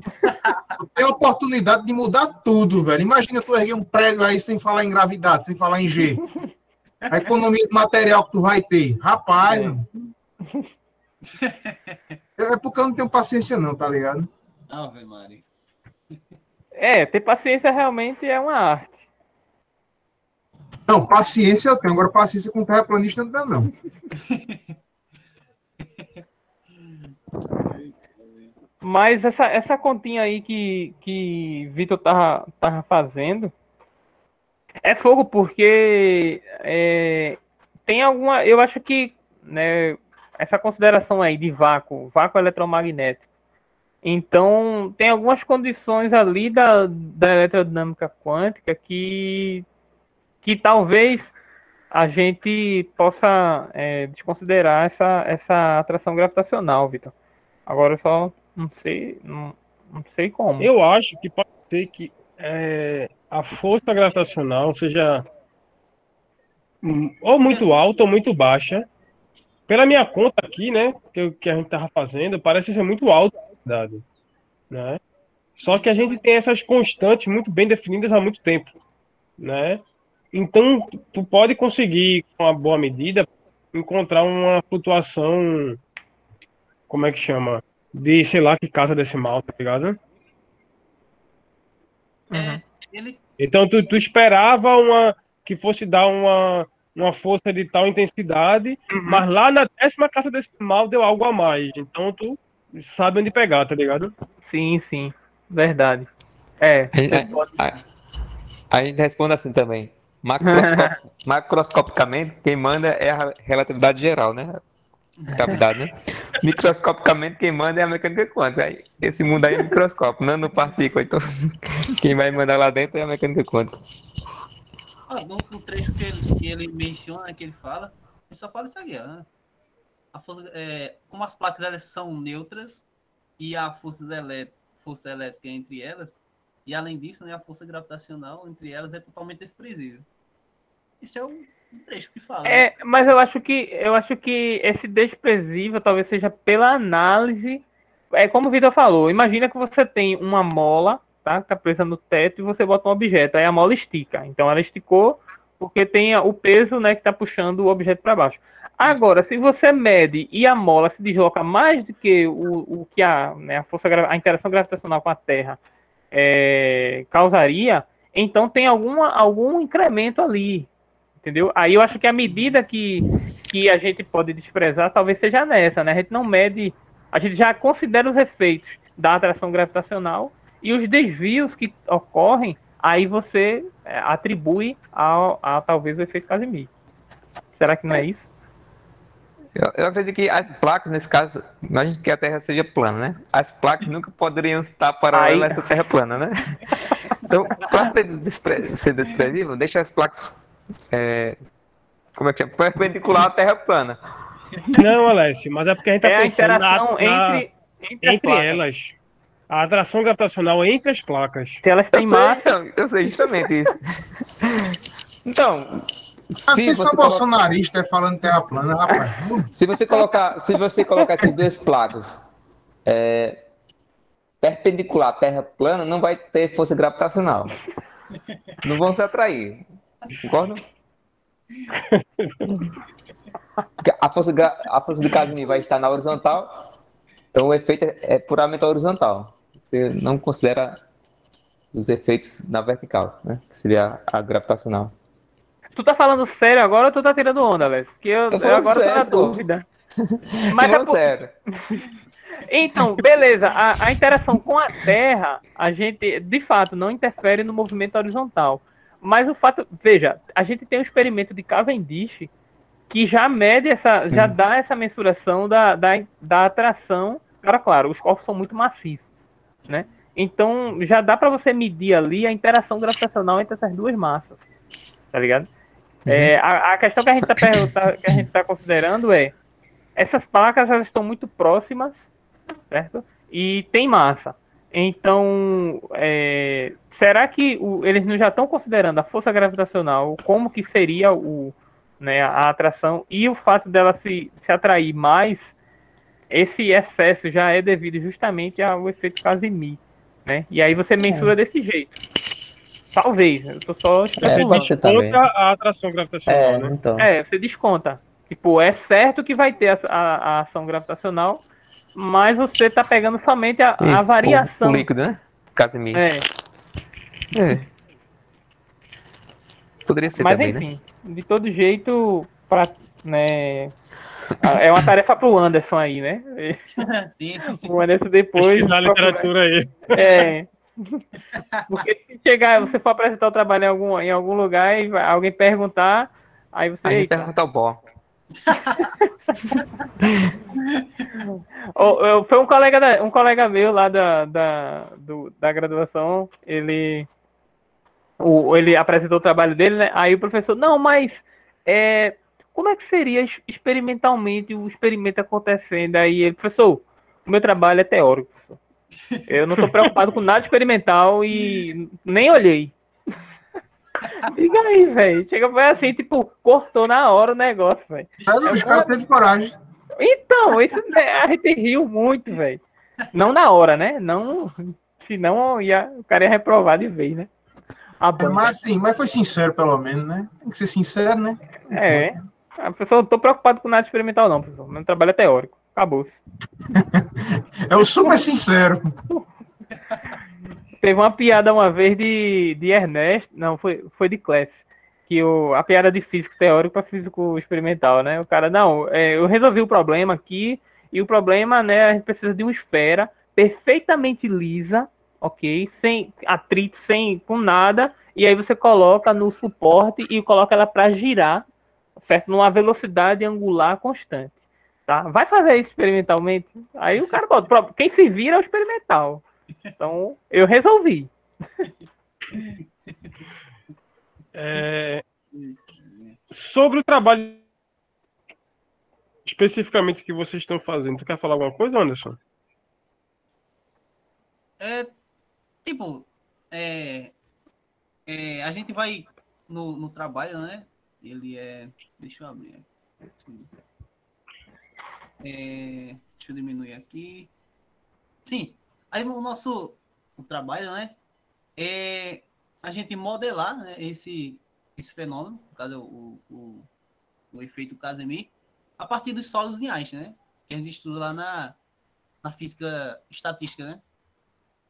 Tu tem a oportunidade de mudar tudo, velho. Imagina tu erguer um prédio aí sem falar em gravidade, sem falar em G. A economia de material que tu vai ter. Rapaz, é porque eu não tenho paciência não, tá ligado? Ave Maria. ter paciência realmente é uma arte. Não, paciência eu tenho. Agora, paciência com terraplanista não tenho, não. Mas essa continha aí que Vitor tava fazendo é fogo, porque tem alguma... Eu acho que, né, essa consideração aí de vácuo eletromagnético, então tem algumas condições ali da eletrodinâmica quântica que talvez a gente possa desconsiderar essa atração gravitacional, Vitor. Agora eu só não sei como. Eu acho que pode ser que a força gravitacional seja ou muito alta ou muito baixa. Pela minha conta aqui, né, que a gente tava fazendo, parece ser muito alta, na verdade, né? Só que a gente tem essas constantes muito bem definidas há muito tempo, né? Então, tu pode conseguir, com uma boa medida, encontrar uma flutuação, como é que chama? De, sei lá, que casa decimal, tá ligado? Então, tu esperava que fosse dar uma força de tal intensidade, mas lá na 10ª casa decimal deu algo a mais. Então, tu sabe onde pegar, tá ligado? Sim, verdade. Aí responde assim também. Macroscopicamente, quem manda é a relatividade geral, né? Gravidade, né? Microscopicamente, quem manda é a mecânica quântica. Aí, esse mundo aí é microscópio, nanopartícula. Então, quem vai mandar lá dentro é a mecânica quântica. No trecho que ele menciona, que ele fala, ele só fala isso aí, né? como as placas elas são neutras e a força elétrica entre elas, e além disso, né, a força gravitacional entre elas é totalmente desprezível. Isso é um trecho que fala. Né? Mas eu acho que esse desprezível talvez seja pela análise. É como o Vitor falou, imagina que você tem uma mola, tá? Que tá presa no teto e você bota um objeto, aí a mola estica. Então ela esticou porque tem o peso, né, que tá puxando o objeto para baixo. Agora, se você mede e a mola se desloca mais do que o que né, a interação gravitacional com a Terra causaria, então tem algum incremento ali, entendeu? Aí eu acho que a medida que a gente pode desprezar talvez seja nessa, né? A gente não mede, a gente já considera os efeitos da atração gravitacional e os desvios que ocorrem, aí você atribui a talvez o efeito Casimir. Será que não é isso? Eu acredito que as placas, nesse caso, imagine que a Terra seja plana, né? As placas nunca poderiam estar paralelas a essa Terra plana, né? Então, para ser desprezível, deixa as placas como é que chama? Perpendicular à Terra plana. Não, Alessio, mas é porque a gente está a pensando interação entre elas. A atração gravitacional entre as placas. Se elas têm massa. Eu sei justamente isso. Então, Vocês são bolsonaristas falando terra plana, rapaz. Se você colocar essas duas placas perpendicular à Terra plana, não vai ter força gravitacional. Não vão se atrair. Concorda? Porque a força do Casimir vai estar na horizontal, então o efeito é puramente horizontal. Você não considera os efeitos na vertical, né? Que seria a gravitacional. Tu tá falando sério agora ou tu tá tirando onda, velho? Porque eu agora tô na dúvida. Mas sério. Então, beleza. A interação com a Terra, a gente, de fato, não interfere no movimento horizontal. Mas o fato... Veja, a gente tem um experimento de Cavendish que já mede já dá essa mensuração da atração. Claro, os corpos são muito maciços, né? Então, já dá para você medir ali a interação gravitacional entre essas duas massas, tá ligado? A questão que a gente tá considerando essas placas, elas estão muito próximas, certo? E tem massa. Então, será que eles não já estão considerando a força gravitacional como que seria né, a atração e o fato dela se atrair mais, esse excesso já é devido justamente ao efeito Casimir, né? E aí você mensura desse jeito. Talvez, eu tô só especulando. Você desconta a atração gravitacional, né? Então. Você desconta. Tipo, é certo que vai ter a ação gravitacional, mas você tá pegando somente a variação. O líquido, né? Casimir. Poderia ser também, enfim, né? De todo jeito, né, é uma tarefa pro Anderson aí, né? Sim. O Anderson depois... Pesquisar a literatura aí. Porque se você for apresentar o trabalho em algum lugar e alguém perguntar, aí você... Aí pergunta o bom. Foi um colega meu lá da graduação, ele apresentou o trabalho dele, né? Aí o professor, não, mas como é que seria experimentalmente o experimento acontecendo? Aí ele, professor, o meu trabalho é teórico, professor. Eu não estou preocupado com nada experimental e nem olhei. Diga aí, velho. Chega, foi assim, tipo, cortou na hora o negócio, velho. Os caras teve coragem. Então, isso a gente riu muito, velho. Não na hora, né? Não, senão o cara ia reprovar de vez, né? Mas foi sincero, pelo menos, né? Tem que ser sincero, né? A pessoa, não tô preocupado com nada experimental, não, professor. Meu trabalho é teórico. Acabou-se. É o super sincero. Teve uma piada uma vez de Ernesto, não, foi de Class, que a piada de físico teórico para físico experimental, né? O cara, não, eu resolvi o problema aqui, e o problema, né, a gente precisa de uma esfera perfeitamente lisa, ok? Sem atrito, com nada, e aí você coloca no suporte e coloca ela para girar, certo? Numa velocidade angular constante, tá? Vai fazer isso experimentalmente? Aí o cara bota, quem se vira é o experimental. Então, eu resolvi. Sobre o trabalho especificamente que vocês estão fazendo? Tu quer falar alguma coisa, Anderson? Tipo, a gente vai no trabalho, né? Ele é... Deixa eu abrir aqui. Deixa eu diminuir aqui. Sim, aí no nosso trabalho, né? É a gente modelar, né, esse fenômeno, no caso, o efeito Casimir, a partir dos solos de Einstein, né? Que a gente estuda lá na física estatística, né?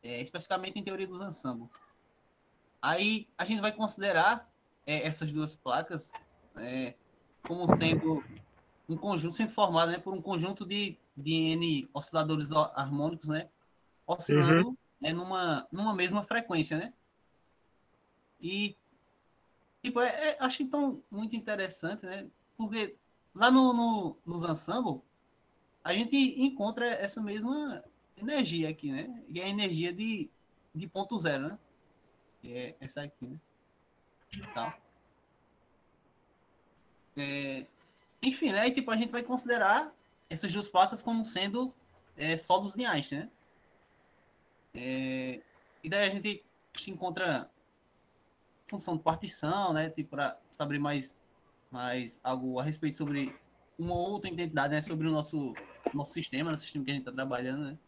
Especificamente em teoria dos ensembles. Aí a gente vai considerar essas duas placas como sendo um conjunto, sendo formado, né, por um conjunto de N osciladores harmônicos, né? Oscilando numa mesma frequência, né? E tipo, acho então muito interessante, né? Porque lá nos ensembles a gente encontra essa mesma energia aqui, né? E é a energia de ponto zero, né? Que é essa aqui, né? Tal. Enfim, né? E, tipo, a gente vai considerar essas duas placas como sendo solos de Einstein, né? E daí a gente encontra função de partição, né? Tipo, para saber mais algo a respeito sobre uma outra identidade, né? Sobre o nosso sistema, no sistema que a gente está trabalhando, né?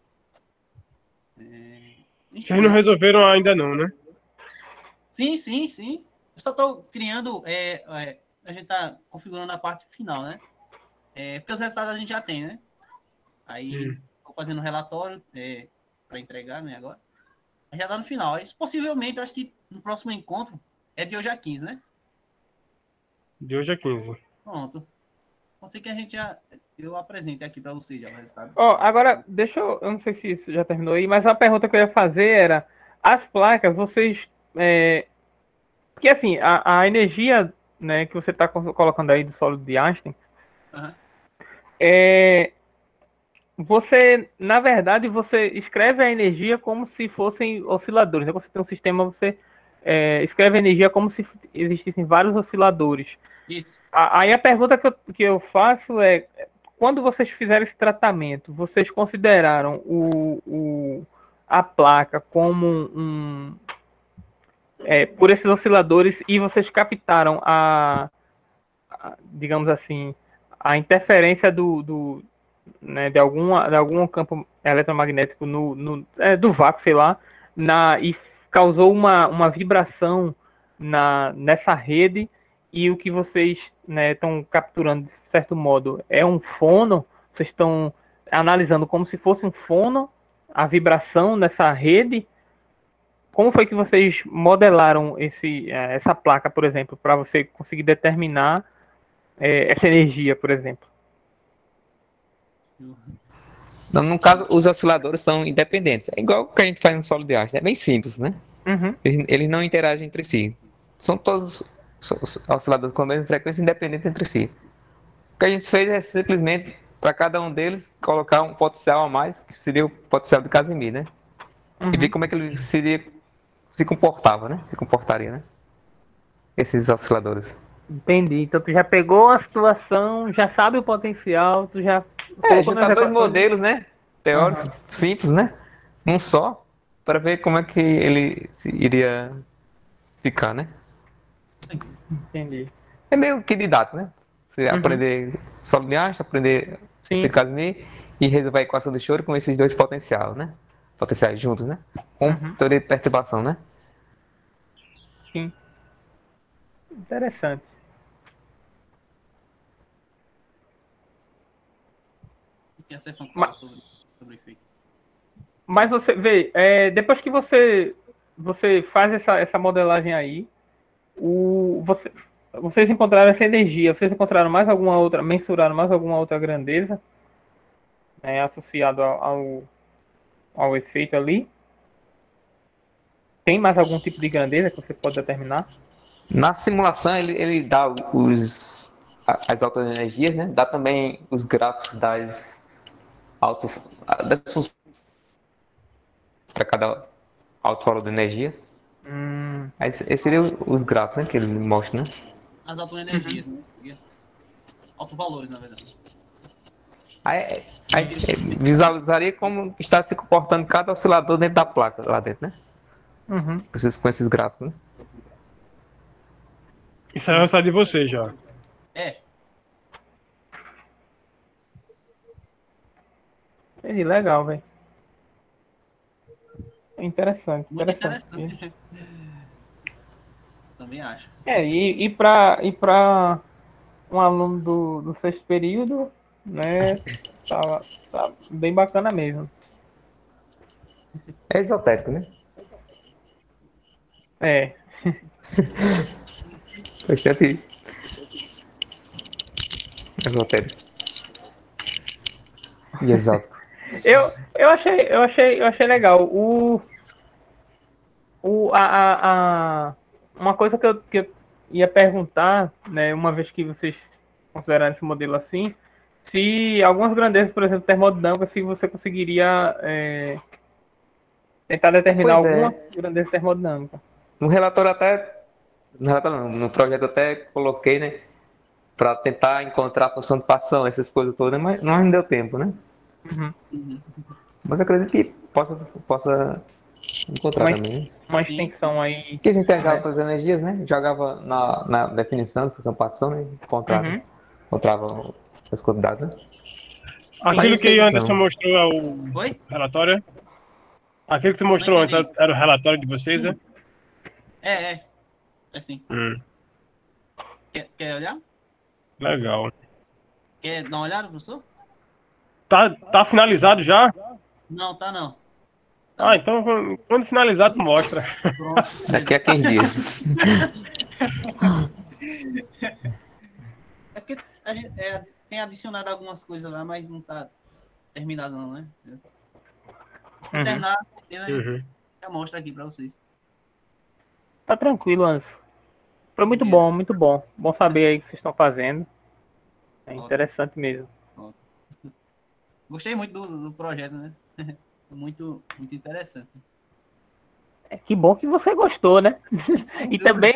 Enfim, Vocês não resolveram ainda não, né? Sim. Eu só estou criando... a gente está configurando a parte final, né? Porque os resultados a gente já tem, né? Aí, estou fazendo um relatório para entregar, né? Agora. Já está no final. Aí, possivelmente, acho que no próximo encontro é de hoje a 15, né? De hoje a 15. Pronto. Pode ser que a gente eu apresente aqui para vocês já o resultado. Agora, eu não sei se isso já terminou aí, mas a pergunta que eu ia fazer era, as placas, vocês... porque assim, a energia, né, que você está colocando aí do sólido de Einstein, você, na verdade, você escreve a energia como se fossem osciladores. Né? Quando você tem um sistema, você escreve a energia como se existissem vários osciladores. Isso. Aí a pergunta que eu faço é, quando vocês fizeram esse tratamento, vocês consideraram a placa como por esses osciladores e vocês captaram digamos assim, a interferência né, de algum campo eletromagnético do vácuo, sei lá, e causou uma vibração nessa rede, e o que vocês estão capturando, de certo modo, é um fono. Vocês estão analisando como se fosse um fono, a vibração nessa rede. Como foi que vocês modelaram essa placa, por exemplo, para você conseguir determinar essa energia, por exemplo? No caso, os osciladores são independentes. É igual o que a gente faz no solo de Einstein. É bem simples, né? Uhum. Eles não interagem entre si. São todos osciladores com a mesma frequência, independentes entre si. O que a gente fez é simplesmente, para cada um deles, colocar um potencial a mais, que seria o potencial de Casimir, né? E ver como é que ele se comportava, né? Se comportaria, né? Esses osciladores. Entendi. Então tu já pegou a situação, já sabe o potencial, tu já juntar dois modelos, né? Teóricos, simples, né? Um só, para ver como é que ele iria ficar, né? Entendi. É meio que didático, né? Você aprender solo de Einstein, aprender Casimir e resolver a equação de Schrödinger com esses dois potenciais, né? Potenciais juntos, né? Com teoria de perturbação, né? Sim. Interessante. Tem a sessão que fala sobre o efeito. Mas você vê, depois que você faz essa modelagem aí, vocês encontraram essa energia, vocês encontraram mais alguma outra, mensuraram mais alguma outra grandeza associado ao efeito ali? Tem mais algum tipo de grandeza que você pode determinar? Na simulação ele dá as altas energias, né? Dá também os gráficos das funções para cada alto valor de energia. Esses seriam os gráficos, né, que ele mostra, né? As autoenergias, né? Altos valores, na verdade. Aí visualizaria como está se comportando cada oscilador dentro da placa, lá dentro, né? Uhum. Com esses gráficos, né? Isso é o resultado de você já. É, Entendi, legal, velho. Interessante, muito interessante. interessante. Também acho. E para um aluno do sexto período, né, tá bem bacana mesmo. É esotérico, né? É, Bastante esotérico. E exótico. eu achei legal. Uma coisa que eu ia perguntar, né, uma vez que vocês consideraram esse modelo assim, se algumas grandezas, por exemplo, termodinâmica, se você conseguiria tentar determinar Pois é. alguma grandeza termodinâmica. No relatório até. No relatório não, no projeto até coloquei, né? Para tentar encontrar a função de passão, essas coisas todas, mas não deu tempo, né? Uhum. Mas eu acredito que possa encontrar Mas- também. Uma Sim. extensão aí. Quis integrar né? outras energias, né? Jogava na definição de função passão, né? Uhum. Encontrava as quantidades, né? Aquilo Mas que o Anderson são- mostrou é o Oi? relatório? Aquilo que tu Não mostrou antes entendi. era o relatório de vocês, né? É sim. Hum, Quer olhar? legal. Quer dar uma olhada, professor? Tá finalizado já? Não, tá não. Ah, então quando finalizar, tu mostra. Pronto. Daqui a 15 dias. É porque a gente tem adicionado algumas coisas lá, mas não tá terminado não, né? Se Uhum. terminar, eu Uhum. já mostro aqui pra vocês. Tá tranquilo, Anso. Foi muito bom, muito bom. Bom saber aí o que vocês estão fazendo. É interessante mesmo. Gostei muito do projeto, né? Muito interessante. Que bom que você gostou, né? E também.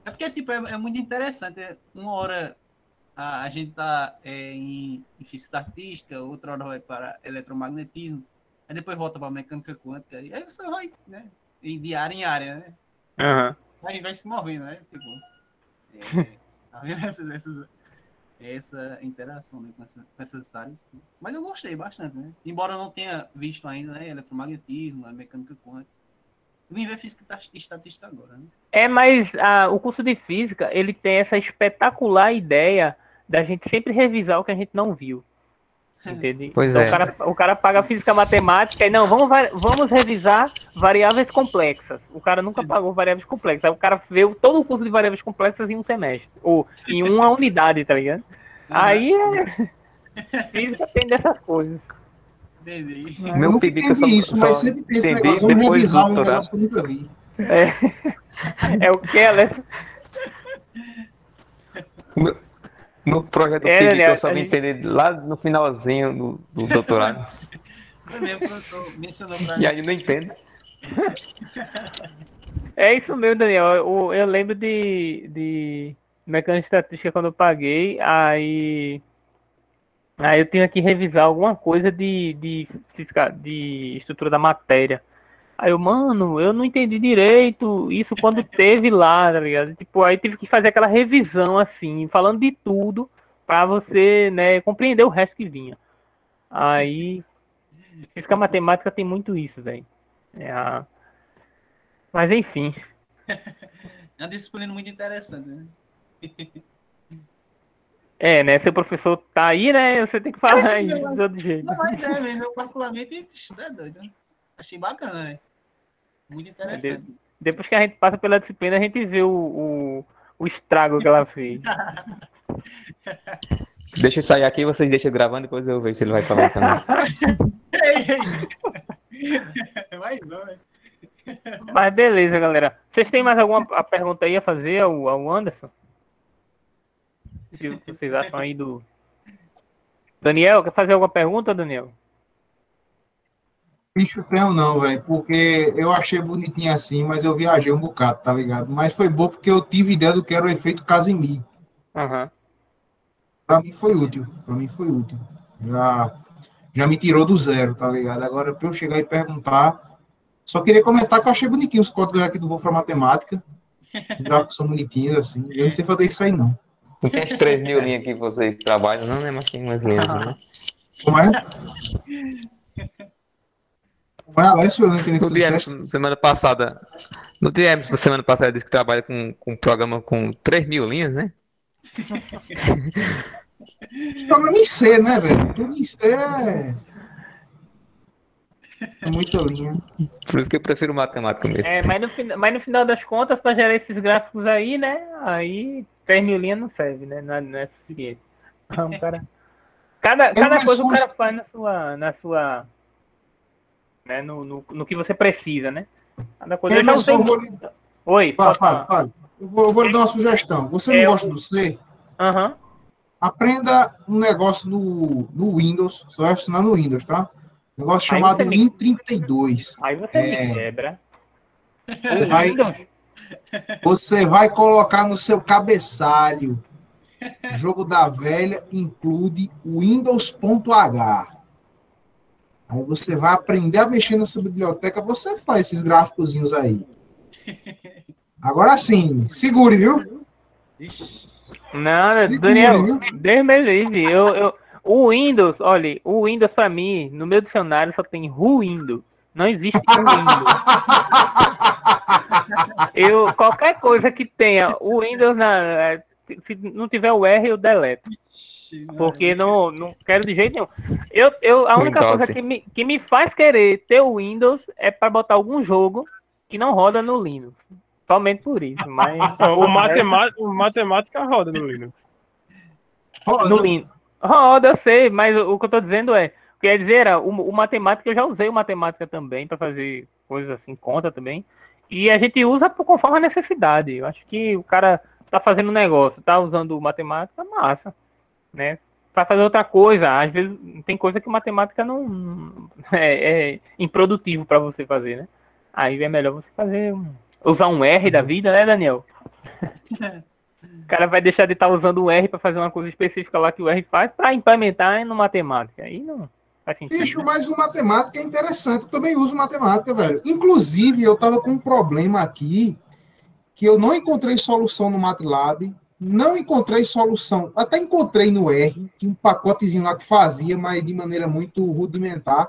É porque, tipo, é muito interessante. Uma hora a gente tá em física artística, outra hora vai para eletromagnetismo, aí depois volta para mecânica quântica, e aí você vai, né? De área em área, né? Aham. Aí vai se movendo, né? Tipo, tá vendo essa interação, né, com essas áreas. Mas eu gostei bastante, né? Embora eu não tenha visto ainda, né? Eletromagnetismo, a mecânica quântica. Eu vim ver física estatística agora, né? Mas o curso de física, ele tem essa espetacular ideia da gente sempre revisar o que a gente não viu. Entende? Pois Então é. o cara paga física matemática e não, vamos revisar variáveis complexas. O cara nunca pagou variáveis complexas. Aí o cara vê todo o curso de variáveis complexas em um semestre. Ou em uma unidade, tá ligado? Aí física tem dessas coisas. Entendi. Eu Meu nunca PIB que eu entendi isso, mas sempre tem esse entendi negócio. Vamos depois do revisar um doutorado. negócio que eu nunca vi. É o que, Alex? No projeto do É, PIB que Daniel, eu só a vim gente- entender lá no finalzinho do doutorado. Também o professor mencionou pra E aí não entendo. É isso mesmo, Daniel. Eu lembro de mecânica estatística quando eu paguei, aí eu tinha que revisar alguma coisa de física, de estrutura da matéria. Aí mano, eu não entendi direito isso quando teve lá, tá ligado? Tipo, aí tive que fazer aquela revisão assim, falando de tudo, pra você, né, compreender o resto que vinha. Aí, física matemática tem muito isso, velho. Mas enfim. É uma disciplina muito interessante, né? Né? Seu professor tá aí, né? Você tem que falar isso de todo jeito. Não, mas é mesmo, eu particularmente é doido, né? Achei bacana, né? Muito interessante. Depois que a gente passa pela disciplina, a gente vê o estrago que ela fez. Deixa eu sair aqui, vocês deixam gravando, depois eu vejo se ele vai falar isso também. Mas não, né? Mas beleza, galera. Vocês têm mais alguma pergunta aí a fazer ao Anderson? O que vocês acham aí do... Daniel, quer fazer alguma pergunta, Daniel? Bicho, tenho não, velho, porque eu achei bonitinho assim, mas eu viajei um bocado, tá ligado? Mas foi bom porque eu tive ideia do que era o efeito Casimir. Aham. Pra mim foi útil. Pra mim foi útil. Já me tirou do zero, tá ligado? Agora, pra eu chegar e perguntar, só queria comentar que eu achei bonitinho os códigos aqui do Wolfram Matemática. Os gráficos são bonitinhos, assim. Eu não sei fazer isso aí, não. Não tem as 3.000 linhas que vocês trabalham, não, né? Mas tem umas linhas, né? Como é? Como é, Alessio? Eu não entendi o que No tu dia disseste. semana passada. No dia semana passada disse que trabalha com um programa com 3.000 linhas, né? Programa em C, né, velho? Tudo em C é muita linha. Por isso que eu prefiro matemática mesmo. Mas no final das contas, para gerar esses gráficos aí, né? Aí 3.000 linhas não serve, né? Não é suficiente. Então, cada coisa o cara faz na sua né? No que você precisa, né? Cada coisa. Eu já usei... Oi, fala. Eu vou lhe dar uma sugestão. Você não gosta do C? Aham. Aprenda um negócio no Windows. Você vai ensinar no Windows, tá? Um negócio chamado Win32. Aí você me quebra. Você vai colocar no seu cabeçalho. Jogo da velha include Windows.h. Aí você vai aprender a mexer nessa biblioteca. Você faz esses gráficozinhos aí. Agora sim, segure, viu? Não, Daniel, Deus me livre. O Windows, olha, o Windows pra mim, no meu dicionário só tem Windows. Não existe Windows. Qualquer coisa que tenha o Windows, se não tiver o R, eu deleto. Porque não quero de jeito nenhum. A única coisa que me faz querer ter o Windows é para botar algum jogo que não roda no Linux. Somente por isso. Mas o matemática roda no Linux. No Linux. Roda, eu sei, mas o que eu tô dizendo quer dizer, o matemática, eu já usei o matemática também para fazer coisas assim, conta também. E a gente usa conforme a necessidade. Eu acho que o cara tá fazendo um negócio, tá usando matemática, massa, né? Para fazer outra coisa, às vezes tem coisa que matemática não é improdutivo para você fazer, né? Aí é melhor você usar um R da vida, né, Daniel? O cara vai deixar de estar usando o R para fazer uma coisa específica lá que o R faz para implementar no matemática. Aí não faz sentido. Bicho, mas o matemática é interessante. Eu também uso matemática, velho. Inclusive, eu tava com um problema aqui que eu não encontrei solução no MATLAB, não encontrei solução. Até encontrei no R, tinha um pacotezinho lá que fazia, mas de maneira muito rudimentar.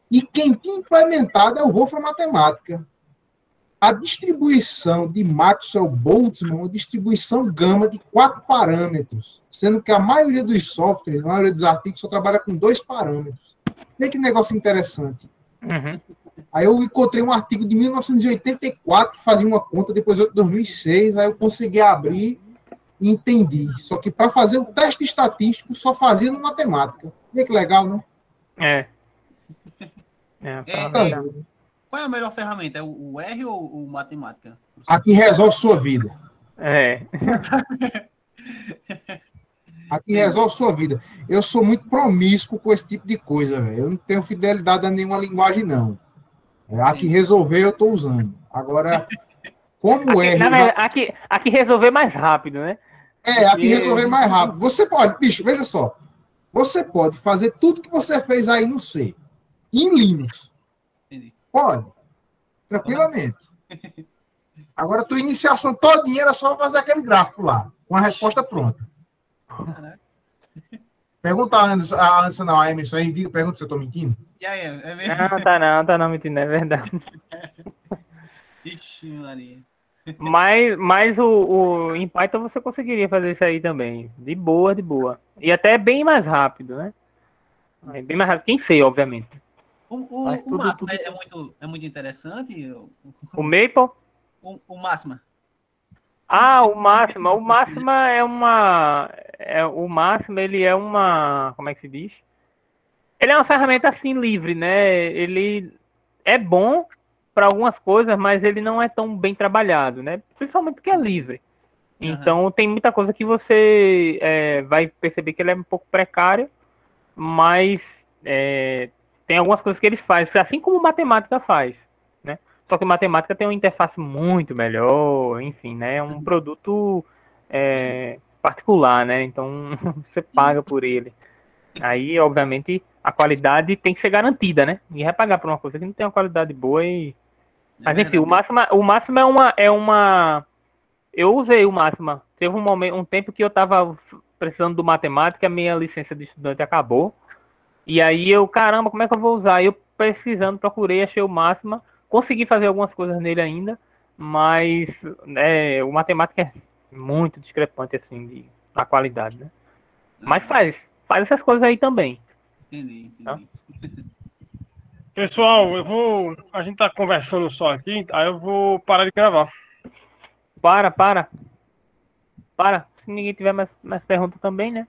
E quem tinha implementado é o Wolfram Matemática. A distribuição de Maxwell-Boltzmann é uma distribuição gama de 4 parâmetros, sendo que a maioria dos softwares, a maioria dos artigos só trabalha com 2 parâmetros. Vê que negócio interessante. Uhum. Aí eu encontrei um artigo de 1984 que fazia uma conta, depois outro de 2006, aí eu consegui abrir e entendi. Só que para fazer o teste estatístico só fazia no matemática. Vê que legal, né? Qual é a melhor ferramenta? É o R ou o matemática? Aqui resolve sua vida. É. Aqui resolve sua vida. Eu sou muito promíscuo com esse tipo de coisa, velho. Eu não tenho fidelidade a nenhuma linguagem, não. Aqui resolver eu estou usando. Agora, como aqui resolver mais rápido, né? Aqui resolver mais rápido. Você pode, bicho, veja só. Você pode fazer tudo que você fez aí no C. Em Linux. Pode. Tranquilamente. Agora, tua iniciação todinha era só fazer aquele gráfico lá, com a resposta pronta. Pergunta a Anderson, não, a Emerson aí, pergunta se eu tô mentindo. Não, tá não mentindo, é verdade. Ixi, Maria. Mas em Python você conseguiria fazer isso aí também. De boa. E até bem mais rápido, né? Bem mais rápido. Quem sei, obviamente. O Máxima é muito interessante. O Maple? O Máxima. O Máxima. O Máxima é uma... o Máxima, ele é uma... Como é que se diz? Ele é uma ferramenta assim livre, né? Ele é bom para algumas coisas, mas ele não é tão bem trabalhado, né? Principalmente porque é livre. Então tem muita coisa que você vai perceber que ele é um pouco precário, mas tem algumas coisas que ele faz, assim como matemática faz, né? Só que matemática tem uma interface muito melhor, enfim, né? É um produto particular, né? Então você paga por ele. Aí, obviamente, a qualidade tem que ser garantida, né? Ninguém vai pagar por uma coisa que não tem uma qualidade boa e. Mas enfim, o máximo é uma. Eu usei o máximo. Teve um tempo que eu tava precisando do matemática, a minha licença de estudante acabou. E aí eu, caramba, como é que eu vou usar? Eu pesquisando, procurei, achei o máximo, consegui fazer algumas coisas nele ainda, mas o matemática é muito discrepante assim na qualidade, né? Mas faz essas coisas aí também. Entendi. Tá? Pessoal, a gente tá conversando só aqui, aí eu vou parar de gravar. Para. Se ninguém tiver mais perguntas também, né?